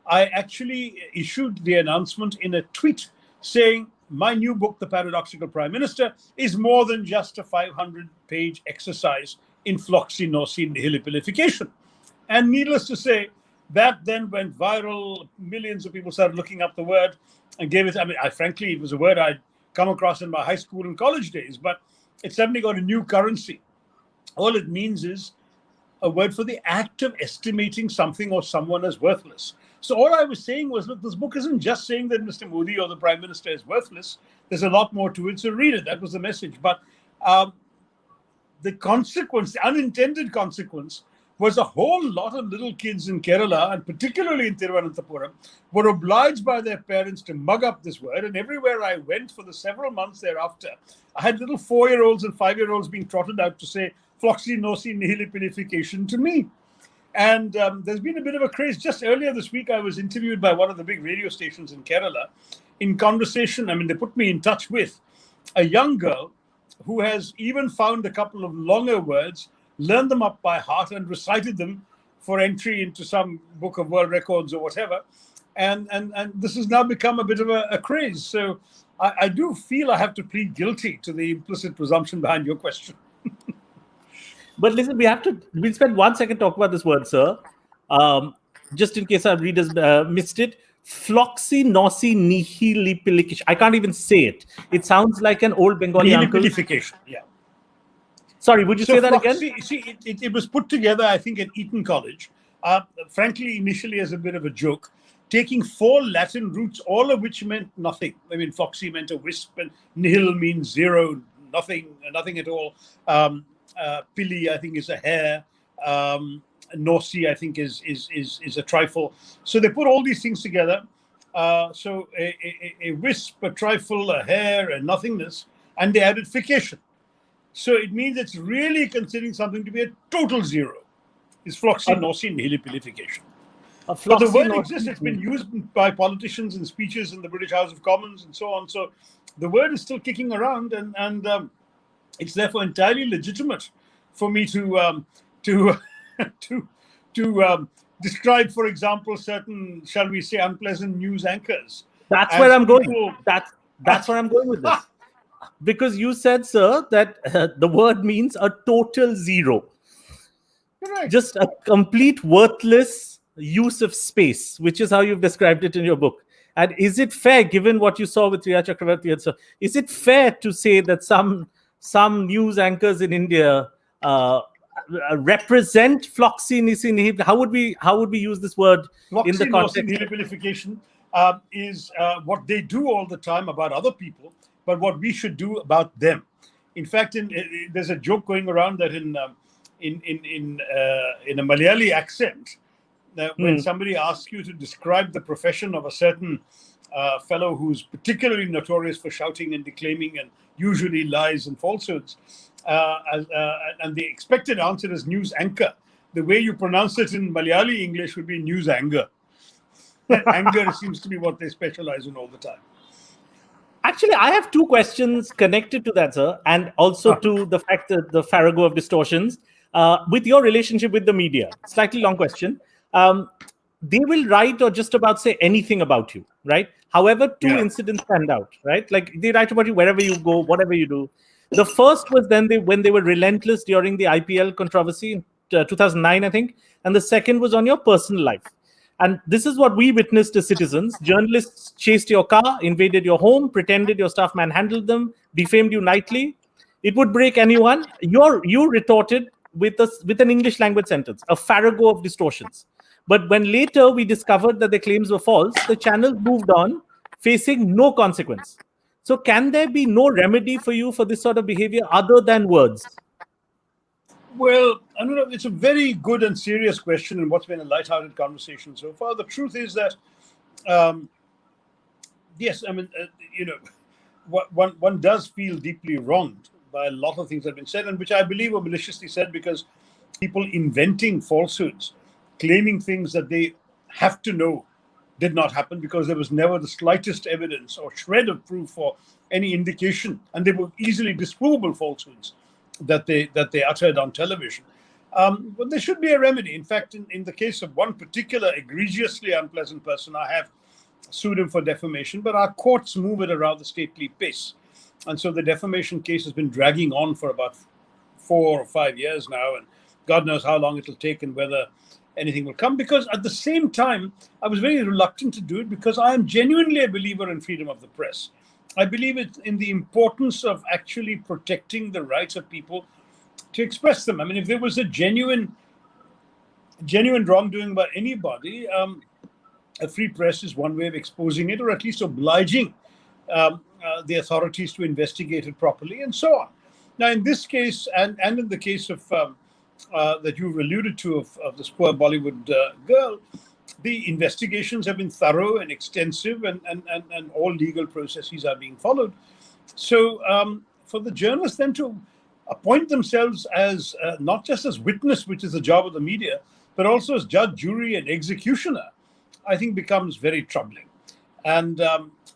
Speaker 2: I actually issued the announcement in a tweet saying, my new book, The Paradoxical Prime Minister, is more than just a 500-page exercise in floxy-nosy nihilipilification. And needless to say, that then went viral. Millions of people started looking up the word and gave it. I mean, frankly, it was a word I'd come across in my high school and college days, but it suddenly got a new currency. all it means is a word for the act of estimating something or someone as worthless. So all I was saying was, look, this book isn't just saying that Mr. Modi or the Prime Minister is worthless. There's a lot more to it, so read it. That was the message. But the consequence, the unintended consequence, was a whole lot of little kids in Kerala, and particularly in Thiruvananthapuram, were obliged by their parents to mug up this word. And everywhere I went for the several months thereafter, I had little 4-year-olds and 5-year-olds being trotted out to say, Floxy nosi nihilipilification to me. And there's been a bit of a craze. Just earlier this week, I was interviewed by one of the big radio stations in Kerala. In conversation, I mean, they put me in touch with a young girl who has even found a couple of longer words, learned them up by heart, and recited them for entry into some book of world records or whatever. And this has now become a bit of a craze. So I do feel I have to plead guilty to the implicit presumption behind your question.
Speaker 3: But listen, we'll spend 1 second talking about this word, sir. Just in case our readers missed it. Floxy nosi nihilipilikish. I can't even say it. It sounds like an old Bengali uncle.
Speaker 2: Nihilipilification, yeah.
Speaker 3: Sorry, would you say that again?
Speaker 2: It was put together, I think, at Eton College, frankly, initially as a bit of a joke, taking 4 Latin roots, all of which meant nothing. I mean, Floxy meant a wisp, and nihil means zero, nothing at all. Pili, I think, is a hair. Nosi, I think, is a trifle. So they put all these things together. So a wisp, a trifle, a hair, a nothingness, and they added fication. So it means it's really considering something to be a total zero. It's Floxy nosi nihilipilification. But the word exists. It's been used by politicians in speeches in the British House of Commons and so on. So the word is still kicking around, and it's therefore entirely legitimate for me to describe, for example, certain, shall we say, unpleasant news anchors.
Speaker 3: That's where I'm going. That's where I'm going with this. Because you said, sir, that the word means a total zero.
Speaker 2: Correct.
Speaker 3: Just a complete worthless use of space, which is how you've described it in your book. And is it fair, given what you saw with Riya Chakravarti and so, is it fair to say that some news anchors in India represent floxy nihilipilification? How would we use this word in the context?
Speaker 2: Nihilipilification is what they do all the time about other people, but what we should do about them. In fact, there's a joke going around that in a Malayali accent, when somebody asks you to describe the profession of a certain fellow who's particularly notorious for shouting and declaiming and usually lies and falsehoods, and the expected answer is news anchor, the way you pronounce it in Malayali English would be news anger. Anger seems to be what they specialize in all the time.
Speaker 3: Actually, I have 2 questions connected to that, sir, and also to the fact that the farrago of distortions, with your relationship with the media. Slightly long question. They will write or just about say anything about you, right? However, 2 incidents stand out, right? Like they write about you wherever you go, whatever you do. The first was when they were relentless during the IPL controversy in 2009, I think. And the second was on your personal life. And this is what we witnessed as citizens. Journalists chased your car, invaded your home, pretended your staff manhandled them, defamed you nightly. It would break anyone. You retorted with an English language sentence, a farrago of distortions. But when later we discovered that the claims were false, the channel moved on, facing no consequence. So can there be no remedy for you for this sort of behavior other than words?
Speaker 2: Well, Anurag, it's a very good and serious question in what's been a lighthearted conversation so far. The truth is that, yes, I mean, one does feel deeply wronged by a lot of things that have been said, and which I believe were maliciously said because people inventing falsehoods, claiming things that they have to know did not happen because there was never the slightest evidence or shred of proof or any indication, and they were easily disprovable falsehoods that they uttered on television. But there should be a remedy. In fact, in the case of one particular egregiously unpleasant person, I have sued him for defamation, but our courts move at a rather stately pace. And so the defamation case has been dragging on for about 4 or 5 years now, and God knows how long it'll take and whether anything will come. Because at the same time, I was very reluctant to do it because I am genuinely a believer in freedom of the press. I believe in the importance of actually protecting the rights of people to express them. I mean, if there was a genuine wrongdoing by anybody, a free press is one way of exposing it, or at least obliging the authorities to investigate it properly, and so on. Now, in this case, and in the case of that you've alluded to of this poor Bollywood girl, the investigations have been thorough and extensive, and all legal processes are being followed. So for the journalists then to appoint themselves as not just as witness, which is the job of the media, but also as judge, jury, and executioner, I think becomes very troubling. And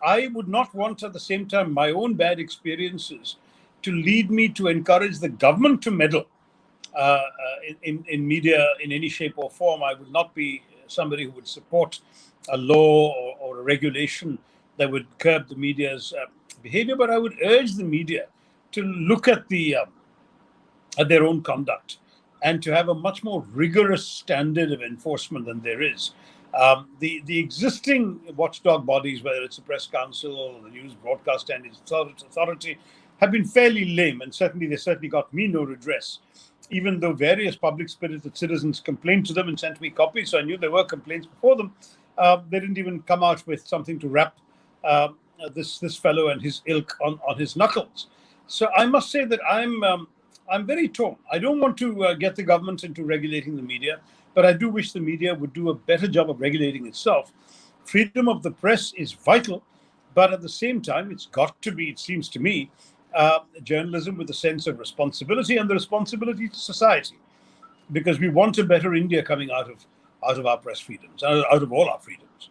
Speaker 2: I would not want at the same time my own bad experiences to lead me to encourage the government to meddle in media in any shape or form. I would not be somebody who would support a law or a regulation that would curb the media's behavior, but I would urge the media to look at their own conduct and to have a much more rigorous standard of enforcement than there is. The existing watchdog bodies, whether it's the Press Council or the News Broadcast Standards Authority, have been fairly lame, and they certainly got me no redress, even though various public-spirited citizens complained to them and sent me copies, so I knew there were complaints before them. They didn't even come out with something to rap this fellow and his ilk on his knuckles. So I must say that I'm very torn. I don't want to get the government into regulating the media, but I do wish the media would do a better job of regulating itself. Freedom of the press is vital, but at the same time, it's got to be, it seems to me, journalism with a sense of responsibility and the responsibility to society, because we want a better India coming out of our press freedoms, out of all our freedoms.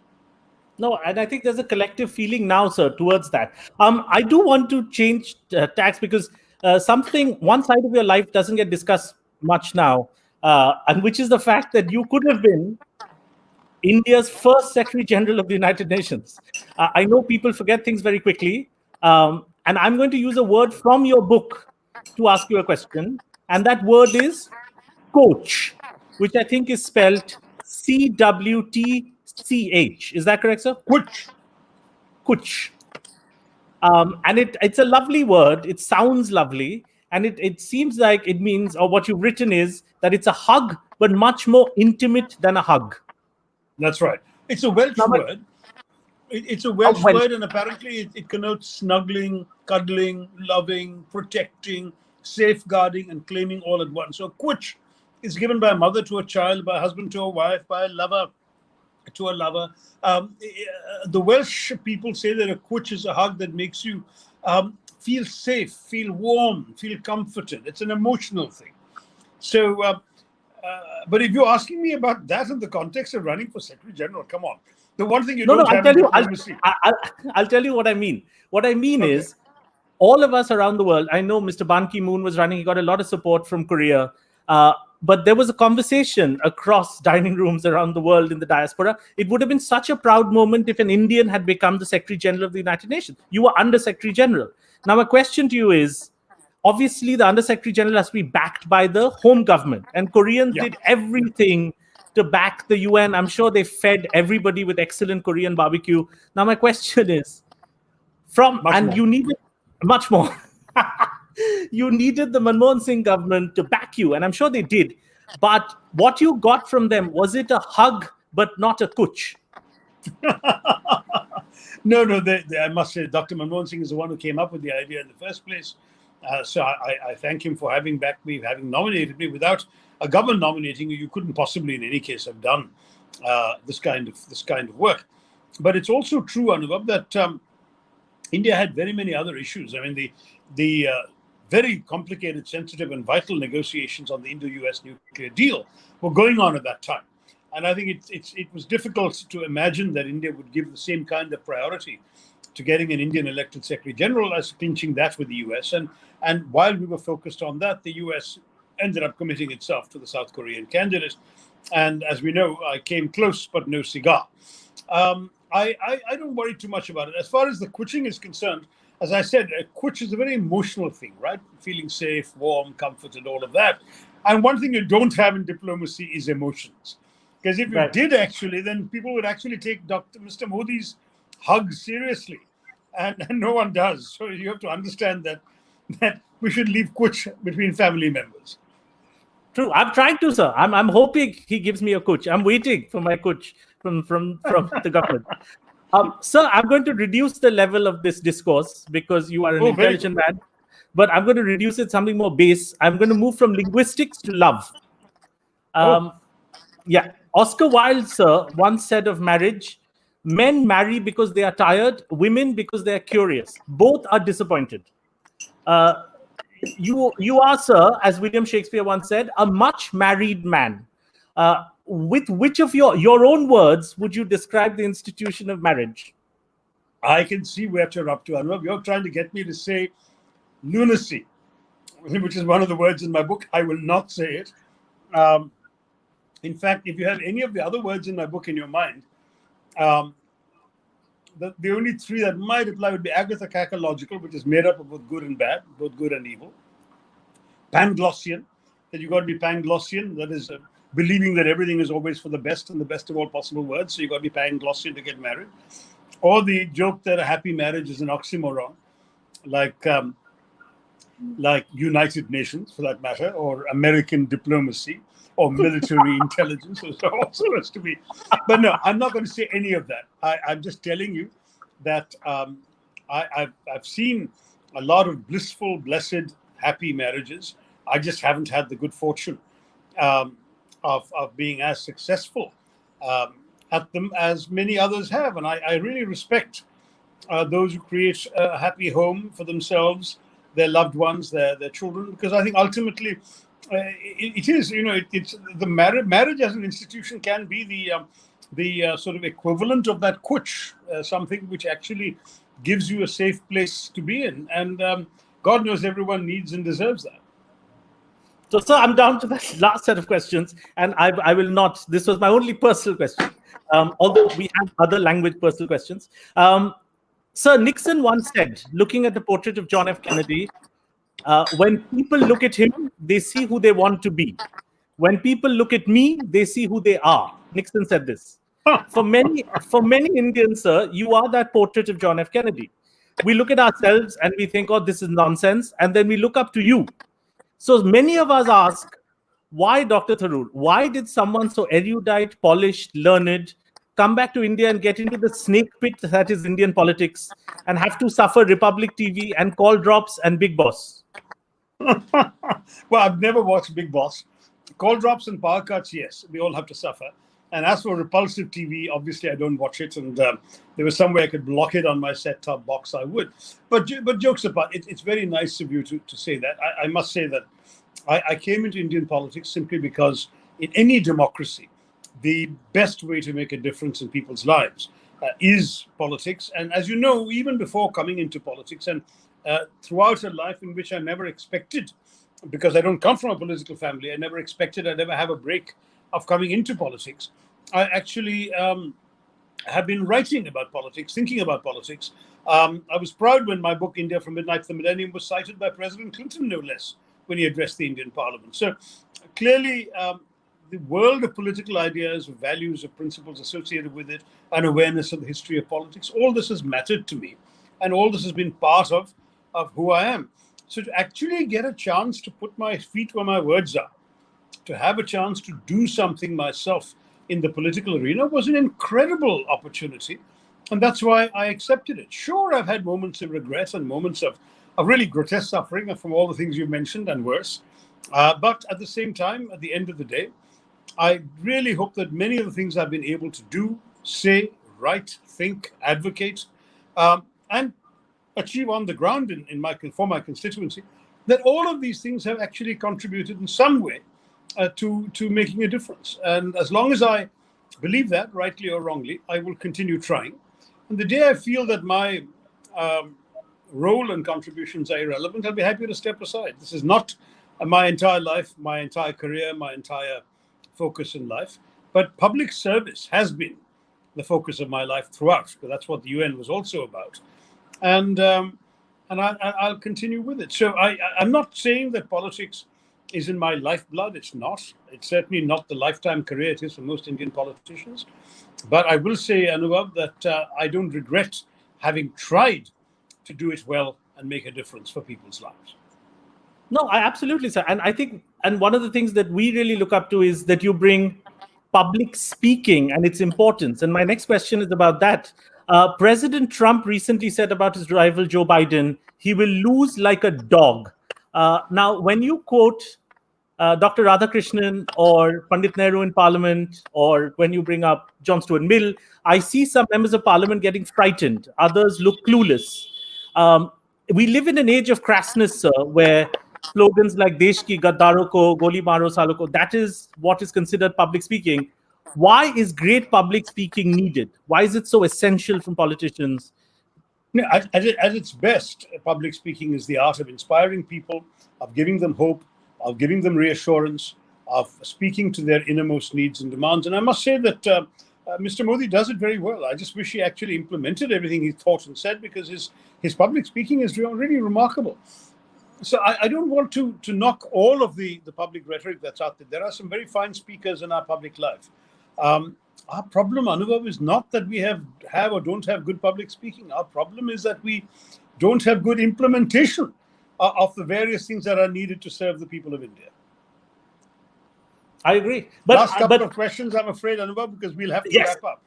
Speaker 3: No, and I think there's a collective feeling now, sir, towards that. I do want to change tax, because one side of your life doesn't get discussed much now, and which is the fact that you could have been India's first Secretary General of the United Nations. I know people forget things very quickly, and I'm going to use a word from your book to ask you a question, and that word is coach, which I think is spelled CWTCH. Is that correct, sir? Kuch. And it's a lovely word. It sounds lovely. And it seems like it means, or what you've written is, that it's a hug, but much more intimate than a hug.
Speaker 2: That's right. It's a Welsh word. It's a Welsh word, and apparently it connotes snuggling, cuddling, loving, protecting, safeguarding, and claiming all at once. So kuch is given by a mother to a child, by a husband to a wife, by a lover to a lover. The Welsh people say that a kuch is a hug that makes you feel safe, feel warm, feel comforted. It's an emotional thing. So, but if you're asking me about that in the context of running for Secretary General, come on. The one thing you don't have is diplomacy.
Speaker 3: I'll tell you what I mean. What I mean is, all of us around the world, I know Mr. Ban Ki-moon was running, he got a lot of support from Korea, but there was a conversation across dining rooms around the world in the diaspora. It would have been such a proud moment if an Indian had become the Secretary General of the United Nations. You were Under Secretary General. Now, my question to you is, obviously, the Under Secretary General has to be backed by the home government, and Koreans did everything to back the UN. I'm sure they fed everybody with excellent Korean barbecue. Now, my question is, you needed much more. You needed the Manmohan Singh government to back you, and I'm sure they did. But what you got from them, was it a hug, but not a kuch?
Speaker 2: No, I must say, Dr. Manmohan Singh is the one who came up with the idea in the first place. So I thank him for having backed me, having nominated me. Without a government nominating you, you couldn't possibly, in any case, have done this kind of work. But it's also true, Anuvab, that India had very many other issues. I mean, the very complicated, sensitive, and vital negotiations on the Indo-US nuclear deal were going on at that time. And I think it was difficult to imagine that India would give the same kind of priority to getting an Indian elected Secretary General as clinching that with the US. And while we were focused on that, the US ended up committing itself to the South Korean candidate. And as we know, I came close, but no cigar. I don't worry too much about it. As far as the kuching is concerned, as I said, a kuch is a very emotional thing, right? Feeling safe, warm, comforted, all of that. And one thing you don't have in diplomacy is emotions. Because if you did actually, then people would actually take Mr. Modi's hug seriously. And no one does. So you have to understand that that we should leave kuch between family members.
Speaker 3: True. I'm trying to, sir. I'm hoping he gives me a coach. I'm waiting for my coach from the government. Sir, I'm going to reduce the level of this discourse because you are an
Speaker 2: Oh, very good.
Speaker 3: intelligent man. But I'm going to reduce it something more base. I'm going to move from linguistics to love.
Speaker 2: Oh,
Speaker 3: Yeah. Oscar Wilde, sir, once said of marriage, men marry because they are tired, women because they are curious. Both are disappointed. Uh, you are, sir, as William Shakespeare once said, a much married man. With which of your own words would you describe the institution of marriage?
Speaker 2: I can see what you're up to, Anuvab. You're trying to get me to say lunacy, which is one of the words in my book. I will not say it. In fact, if you have any of the other words in my book in your mind, um, the only three that might apply would be agathocacological, which is made up of both good and bad, both good and evil. Panglossian, that you've got to be Panglossian, that is believing that everything is always for the best and the best of all possible words. So you've got to be Panglossian to get married. Or the joke that a happy marriage is an oxymoron, like United Nations, for that matter, or American diplomacy, or military intelligence, or so all supposed to be. But no, I'm not going to say any of that. I'm just telling you that I've seen a lot of blissful, blessed, happy marriages. I just haven't had the good fortune of being as successful at them as many others have. And I really respect those who create a happy home for themselves, their loved ones, their children, because I think ultimately it is, it's the marriage as an institution can be the sort of equivalent of that kuch, something which actually gives you a safe place to be in. And God knows everyone needs and deserves that.
Speaker 3: So, sir, I'm down to that last set of questions, and I will not. This was my only personal question, although we have other language personal questions. Sir, Nixon once said, looking at the portrait of John F. Kennedy, when people look at him, they see who they want to be. When people look at me, they see who they are. Nixon said this. For many Indians, sir, you are that portrait of John F. Kennedy. We look at ourselves and we think, oh, this is nonsense. And then we look up to you. So many of us ask, why Dr. Tharoor? Why did someone so erudite, polished, learned come back to India and get into the snake pit that is Indian politics and have to suffer Republic TV and call drops and Big Boss?
Speaker 2: Well, I've never watched Big Boss. Call drops and power cuts, yes, we all have to suffer. And as for repulsive TV, obviously I don't watch it. And there was some way I could block it on my set-top box, I would. But jokes apart, it's very nice of you to say that. I must say that I came into Indian politics simply because in any democracy, the best way to make a difference in people's lives is politics. And as you know, even before coming into politics and throughout a life in which I never expected, because I don't come from a political family, I never expected I'd ever have a break of coming into politics. I actually have been writing about politics, thinking about politics. I was proud when my book, India from Midnight to the Millennium, was cited by President Clinton, no less, when he addressed the Indian Parliament. So clearly, the world of political ideas, of values, of principles associated with it, and awareness of the history of politics, all this has mattered to me. And all this has been part of who I am. So to actually get a chance to put my feet where my words are, to have a chance to do something myself in the political arena was an incredible opportunity. And that's why I accepted it. Sure, I've had moments of regret and moments of really grotesque suffering from all the things you mentioned and worse. But at the same time, at the end of the day, I really hope that many of the things I've been able to do, say, write, think, advocate, and achieve on the ground for my constituency, that all of these things have actually contributed in some way to making a difference. And as long as I believe that, rightly or wrongly, I will continue trying. And the day I feel that my role and contributions are irrelevant, I'll be happy to step aside. This is not my entire life, my entire career, my entire focus in life. But public service has been the focus of my life throughout, because that's what the UN was also about. And I'll continue with it. So I'm not saying that politics is in my lifeblood. It's not. It's certainly not the lifetime career it is for most Indian politicians. But I will say, Anuvab, that I don't regret having tried to do it well and make a difference for people's lives.
Speaker 3: No, I absolutely, sir. And I think, and one of the things that we really look up to is that you bring public speaking and its importance. And my next question is about that. President Trump recently said about his rival Joe Biden, he will lose like a dog. Now, when you quote Dr. Radhakrishnan or Pandit Nehru in Parliament, or when you bring up John Stuart Mill, I see some members of Parliament getting frightened. Others look clueless. We live in an age of crassness, sir, where slogans like Desh ki gaddaro ko, goli maro salo ko, that is what is considered public speaking. Why is great public speaking needed? Why is it so essential from politicians?
Speaker 2: At its best, public speaking is the art of inspiring people, of giving them hope, of giving them reassurance, of speaking to their innermost needs and demands. And I must say that Mr. Modi does it very well. I just wish he actually implemented everything he thought and said, because his public speaking is really remarkable. So I don't want to knock all of the public rhetoric that's out there. There are some very fine speakers in our public life. Our problem, Anuvab, is not that we have or don't have good public speaking. Our problem is that we don't have good implementation of the various things that are needed to serve the people of India.
Speaker 3: I agree.
Speaker 2: Last couple of questions, I'm afraid, Anuvab, because we'll have to wrap up.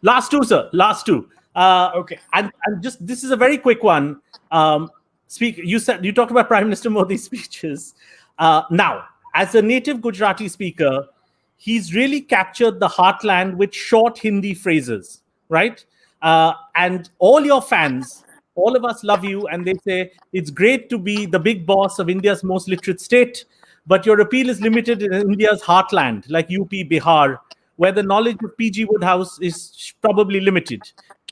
Speaker 3: Last two, sir. Last two.
Speaker 2: Okay.
Speaker 3: And just, this is a very quick one. You talked about Prime Minister Modi's speeches. Now, as a native Gujarati speaker, he's really captured the heartland with short Hindi phrases, right? And all your fans, all of us love you, and they say it's great to be the big boss of India's most literate state, but your appeal is limited in India's heartland, like UP, Bihar, where the knowledge of PG Woodhouse is probably limited.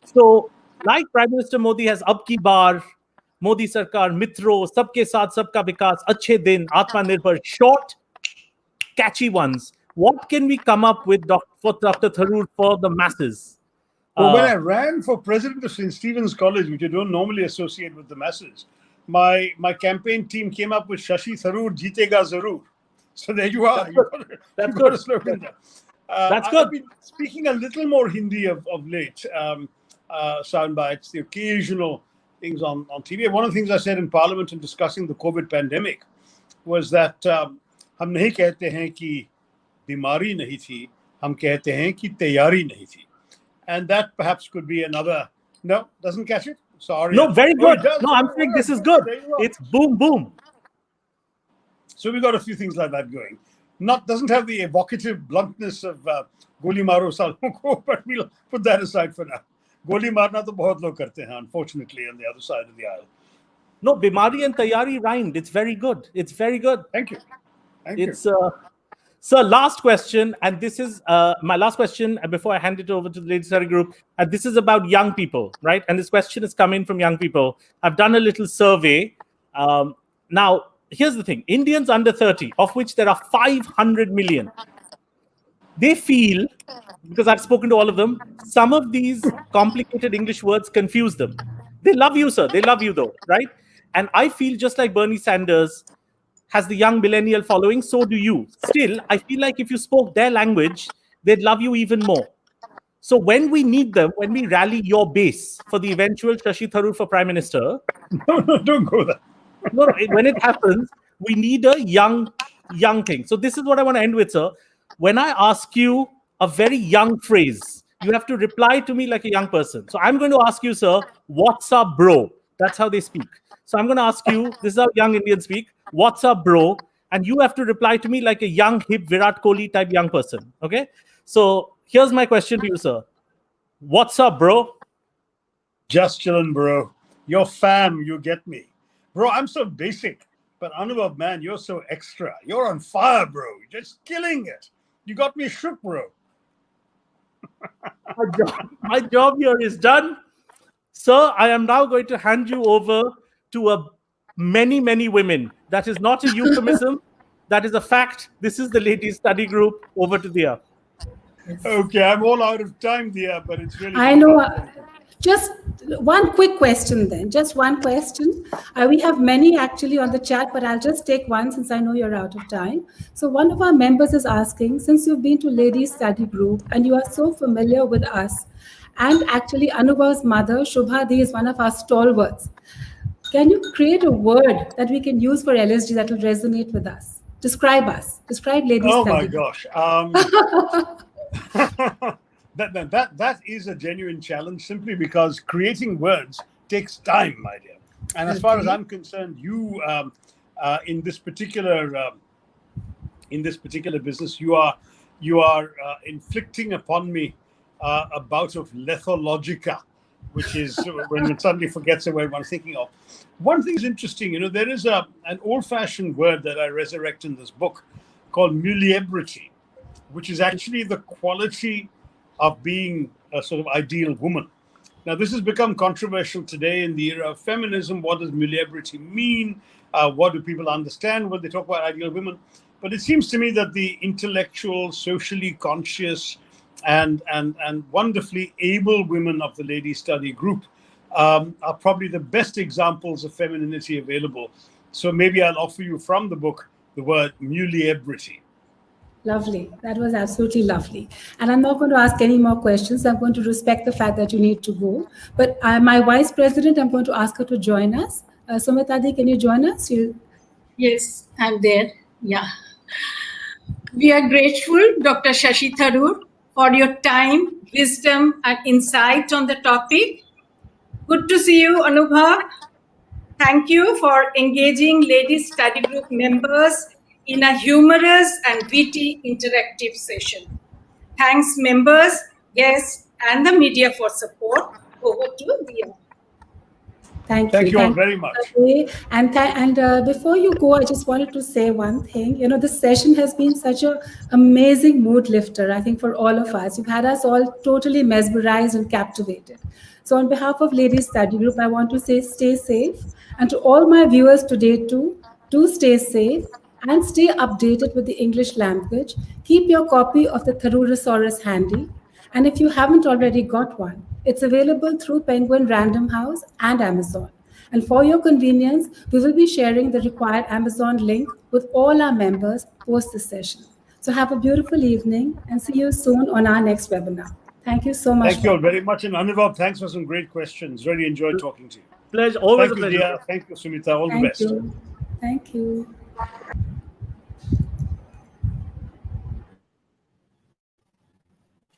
Speaker 3: So, like Prime Minister Modi has Ab Ki Baar, Modi Sarkar, Mitro, Sabke Saath, Sabka Vikas, Achhe Din, Atmanirbhar, short, catchy ones. What can we come up with for Dr. Tharoor for the masses?
Speaker 2: Well, when I ran for president of St. Stephen's College, which I don't normally associate with the masses, my campaign team came up with Shashi Tharoor Jeetega Zarur. So there you are. You've got a slogan there.
Speaker 3: That's good.
Speaker 2: I've been speaking a little more Hindi of late, sound bites, the occasional things on TV. One of the things I said in Parliament in discussing the COVID pandemic was that hum nahi kehte hain ki bimari nahi thi, hum kehte hain ki tayari nahi thi. And that perhaps could be another. No, doesn't catch it? Sorry.
Speaker 3: No, very good.
Speaker 2: Oh,
Speaker 3: no, I'm saying this is good. It's boom, boom.
Speaker 2: So we've got a few things like that going. Doesn't have the evocative bluntness of Goli Maro Salon, but we'll put that aside for now. Goli Marna to bahut log karte hain, unfortunately, on the other side of the aisle.
Speaker 3: No, Bimari and Tayari rhymed. It's very good. It's very good.
Speaker 2: Thank you.
Speaker 3: Sir, last question, and this is my last question before I hand it over to the ladies study group. And this is about young people, right? And this question is coming from young people. I've done a little survey. Now, here's the thing. Indians under 30, of which there are 500 million, they feel, because I've spoken to all of them, some of these complicated English words confuse them. They love you, sir. They love you, though, right? And I feel just like Bernie Sanders has the young millennial following, so do you. Still, I feel like if you spoke their language, they'd love you even more. So when we need them, when we rally your base for the eventual Shashi Tharoor for Prime Minister...
Speaker 2: No, don't go there.
Speaker 3: No, when it happens, we need a young thing. So this is what I want to end with, sir. When I ask you a very young phrase, you have to reply to me like a young person. So I'm going to ask you, sir, what's up, bro? That's how they speak. So I'm going to ask you, this is how young Indians speak, what's up, bro? And you have to reply to me like a young, hip, Virat Kohli type young person. Okay? So here's my question to you, sir. What's up, bro?
Speaker 2: Just chillin', bro. You're fam, you get me. Bro, I'm so basic. But Anuvab, man, you're so extra. You're on fire, bro. You're just killing it. You got me shook, bro.
Speaker 3: My job here is done. Sir, I am now going to hand you over to many, many women. That is not a euphemism. That is a fact. This is the ladies' study group. Over to Dia.
Speaker 2: Okay, I'm all out of time, Dia, but it's really...
Speaker 1: I know. Just one quick question then. Just one question. We have many actually on the chat, but I'll just take one since I know you're out of time. So one of our members is asking, since you've been to ladies' study group and you are so familiar with us, and actually Anubhav's mother, Shubha Di, is one of our stalwarts. Can you create a word that we can use for LSD that will resonate with us? Describe us. Describe ladies
Speaker 2: Oh my
Speaker 1: study.
Speaker 2: gosh. That is a genuine challenge, simply because creating words takes time, my dear. And as far as
Speaker 1: Okay.
Speaker 2: I'm concerned, you in this particular business, you are inflicting upon me a bout of lethologica, which is when one suddenly forgets the word one's thinking of. One thing is interesting, there is an old-fashioned word that I resurrect in this book called muliebrity, which is actually the quality of being a sort of ideal woman. Now, this has become controversial today in the era of feminism. What does muliebrity mean? What do people understand when they talk about ideal women? But it seems to me that the intellectual, socially conscious, and wonderfully able women of the lady study group are probably the best examples of femininity available. So maybe I'll offer you from the book the word muliebrity.
Speaker 1: Lovely. That was absolutely lovely. And I'm not going to ask any more questions. I'm going to respect the fact that you need to go. But my vice president, I'm going to ask her to join us. Sumitadi, can you join us?
Speaker 4: Yes, I'm there. Yeah. We are grateful, Dr. Shashi Tharoor, for your time, wisdom, and insight on the topic. Good to see you, Anubhav. Thank you for engaging ladies study group members in a humorous and witty interactive session. Thanks, members, guests, and the media for support. Over to Dia.
Speaker 1: Thank
Speaker 2: Thank
Speaker 1: you.
Speaker 2: you all very much.
Speaker 1: And before you go, I just wanted to say one thing. This session has been such an amazing mood lifter, I think, for all of us. You've had us all totally mesmerized and captivated. So on behalf of Ladies Study Group, I want to say stay safe. And to all my viewers today too, do stay safe and stay updated with the English language. Keep your copy of the Tharoorosaurus handy. And if you haven't already got one, it's available through Penguin Random House and Amazon. And for your convenience, we will be sharing the required Amazon link with all our members post this session. So have a beautiful evening and see you soon on our next webinar. Thank you so much.
Speaker 2: Thank you all very much. And Anuvab, thanks for some great questions. Really enjoyed talking to you.
Speaker 3: Pleasure. Always
Speaker 2: Thank
Speaker 3: a
Speaker 2: you,
Speaker 3: pleasure.
Speaker 2: dear. Thank you, Sumita. All the
Speaker 1: Thank
Speaker 2: best.
Speaker 1: you. Thank you.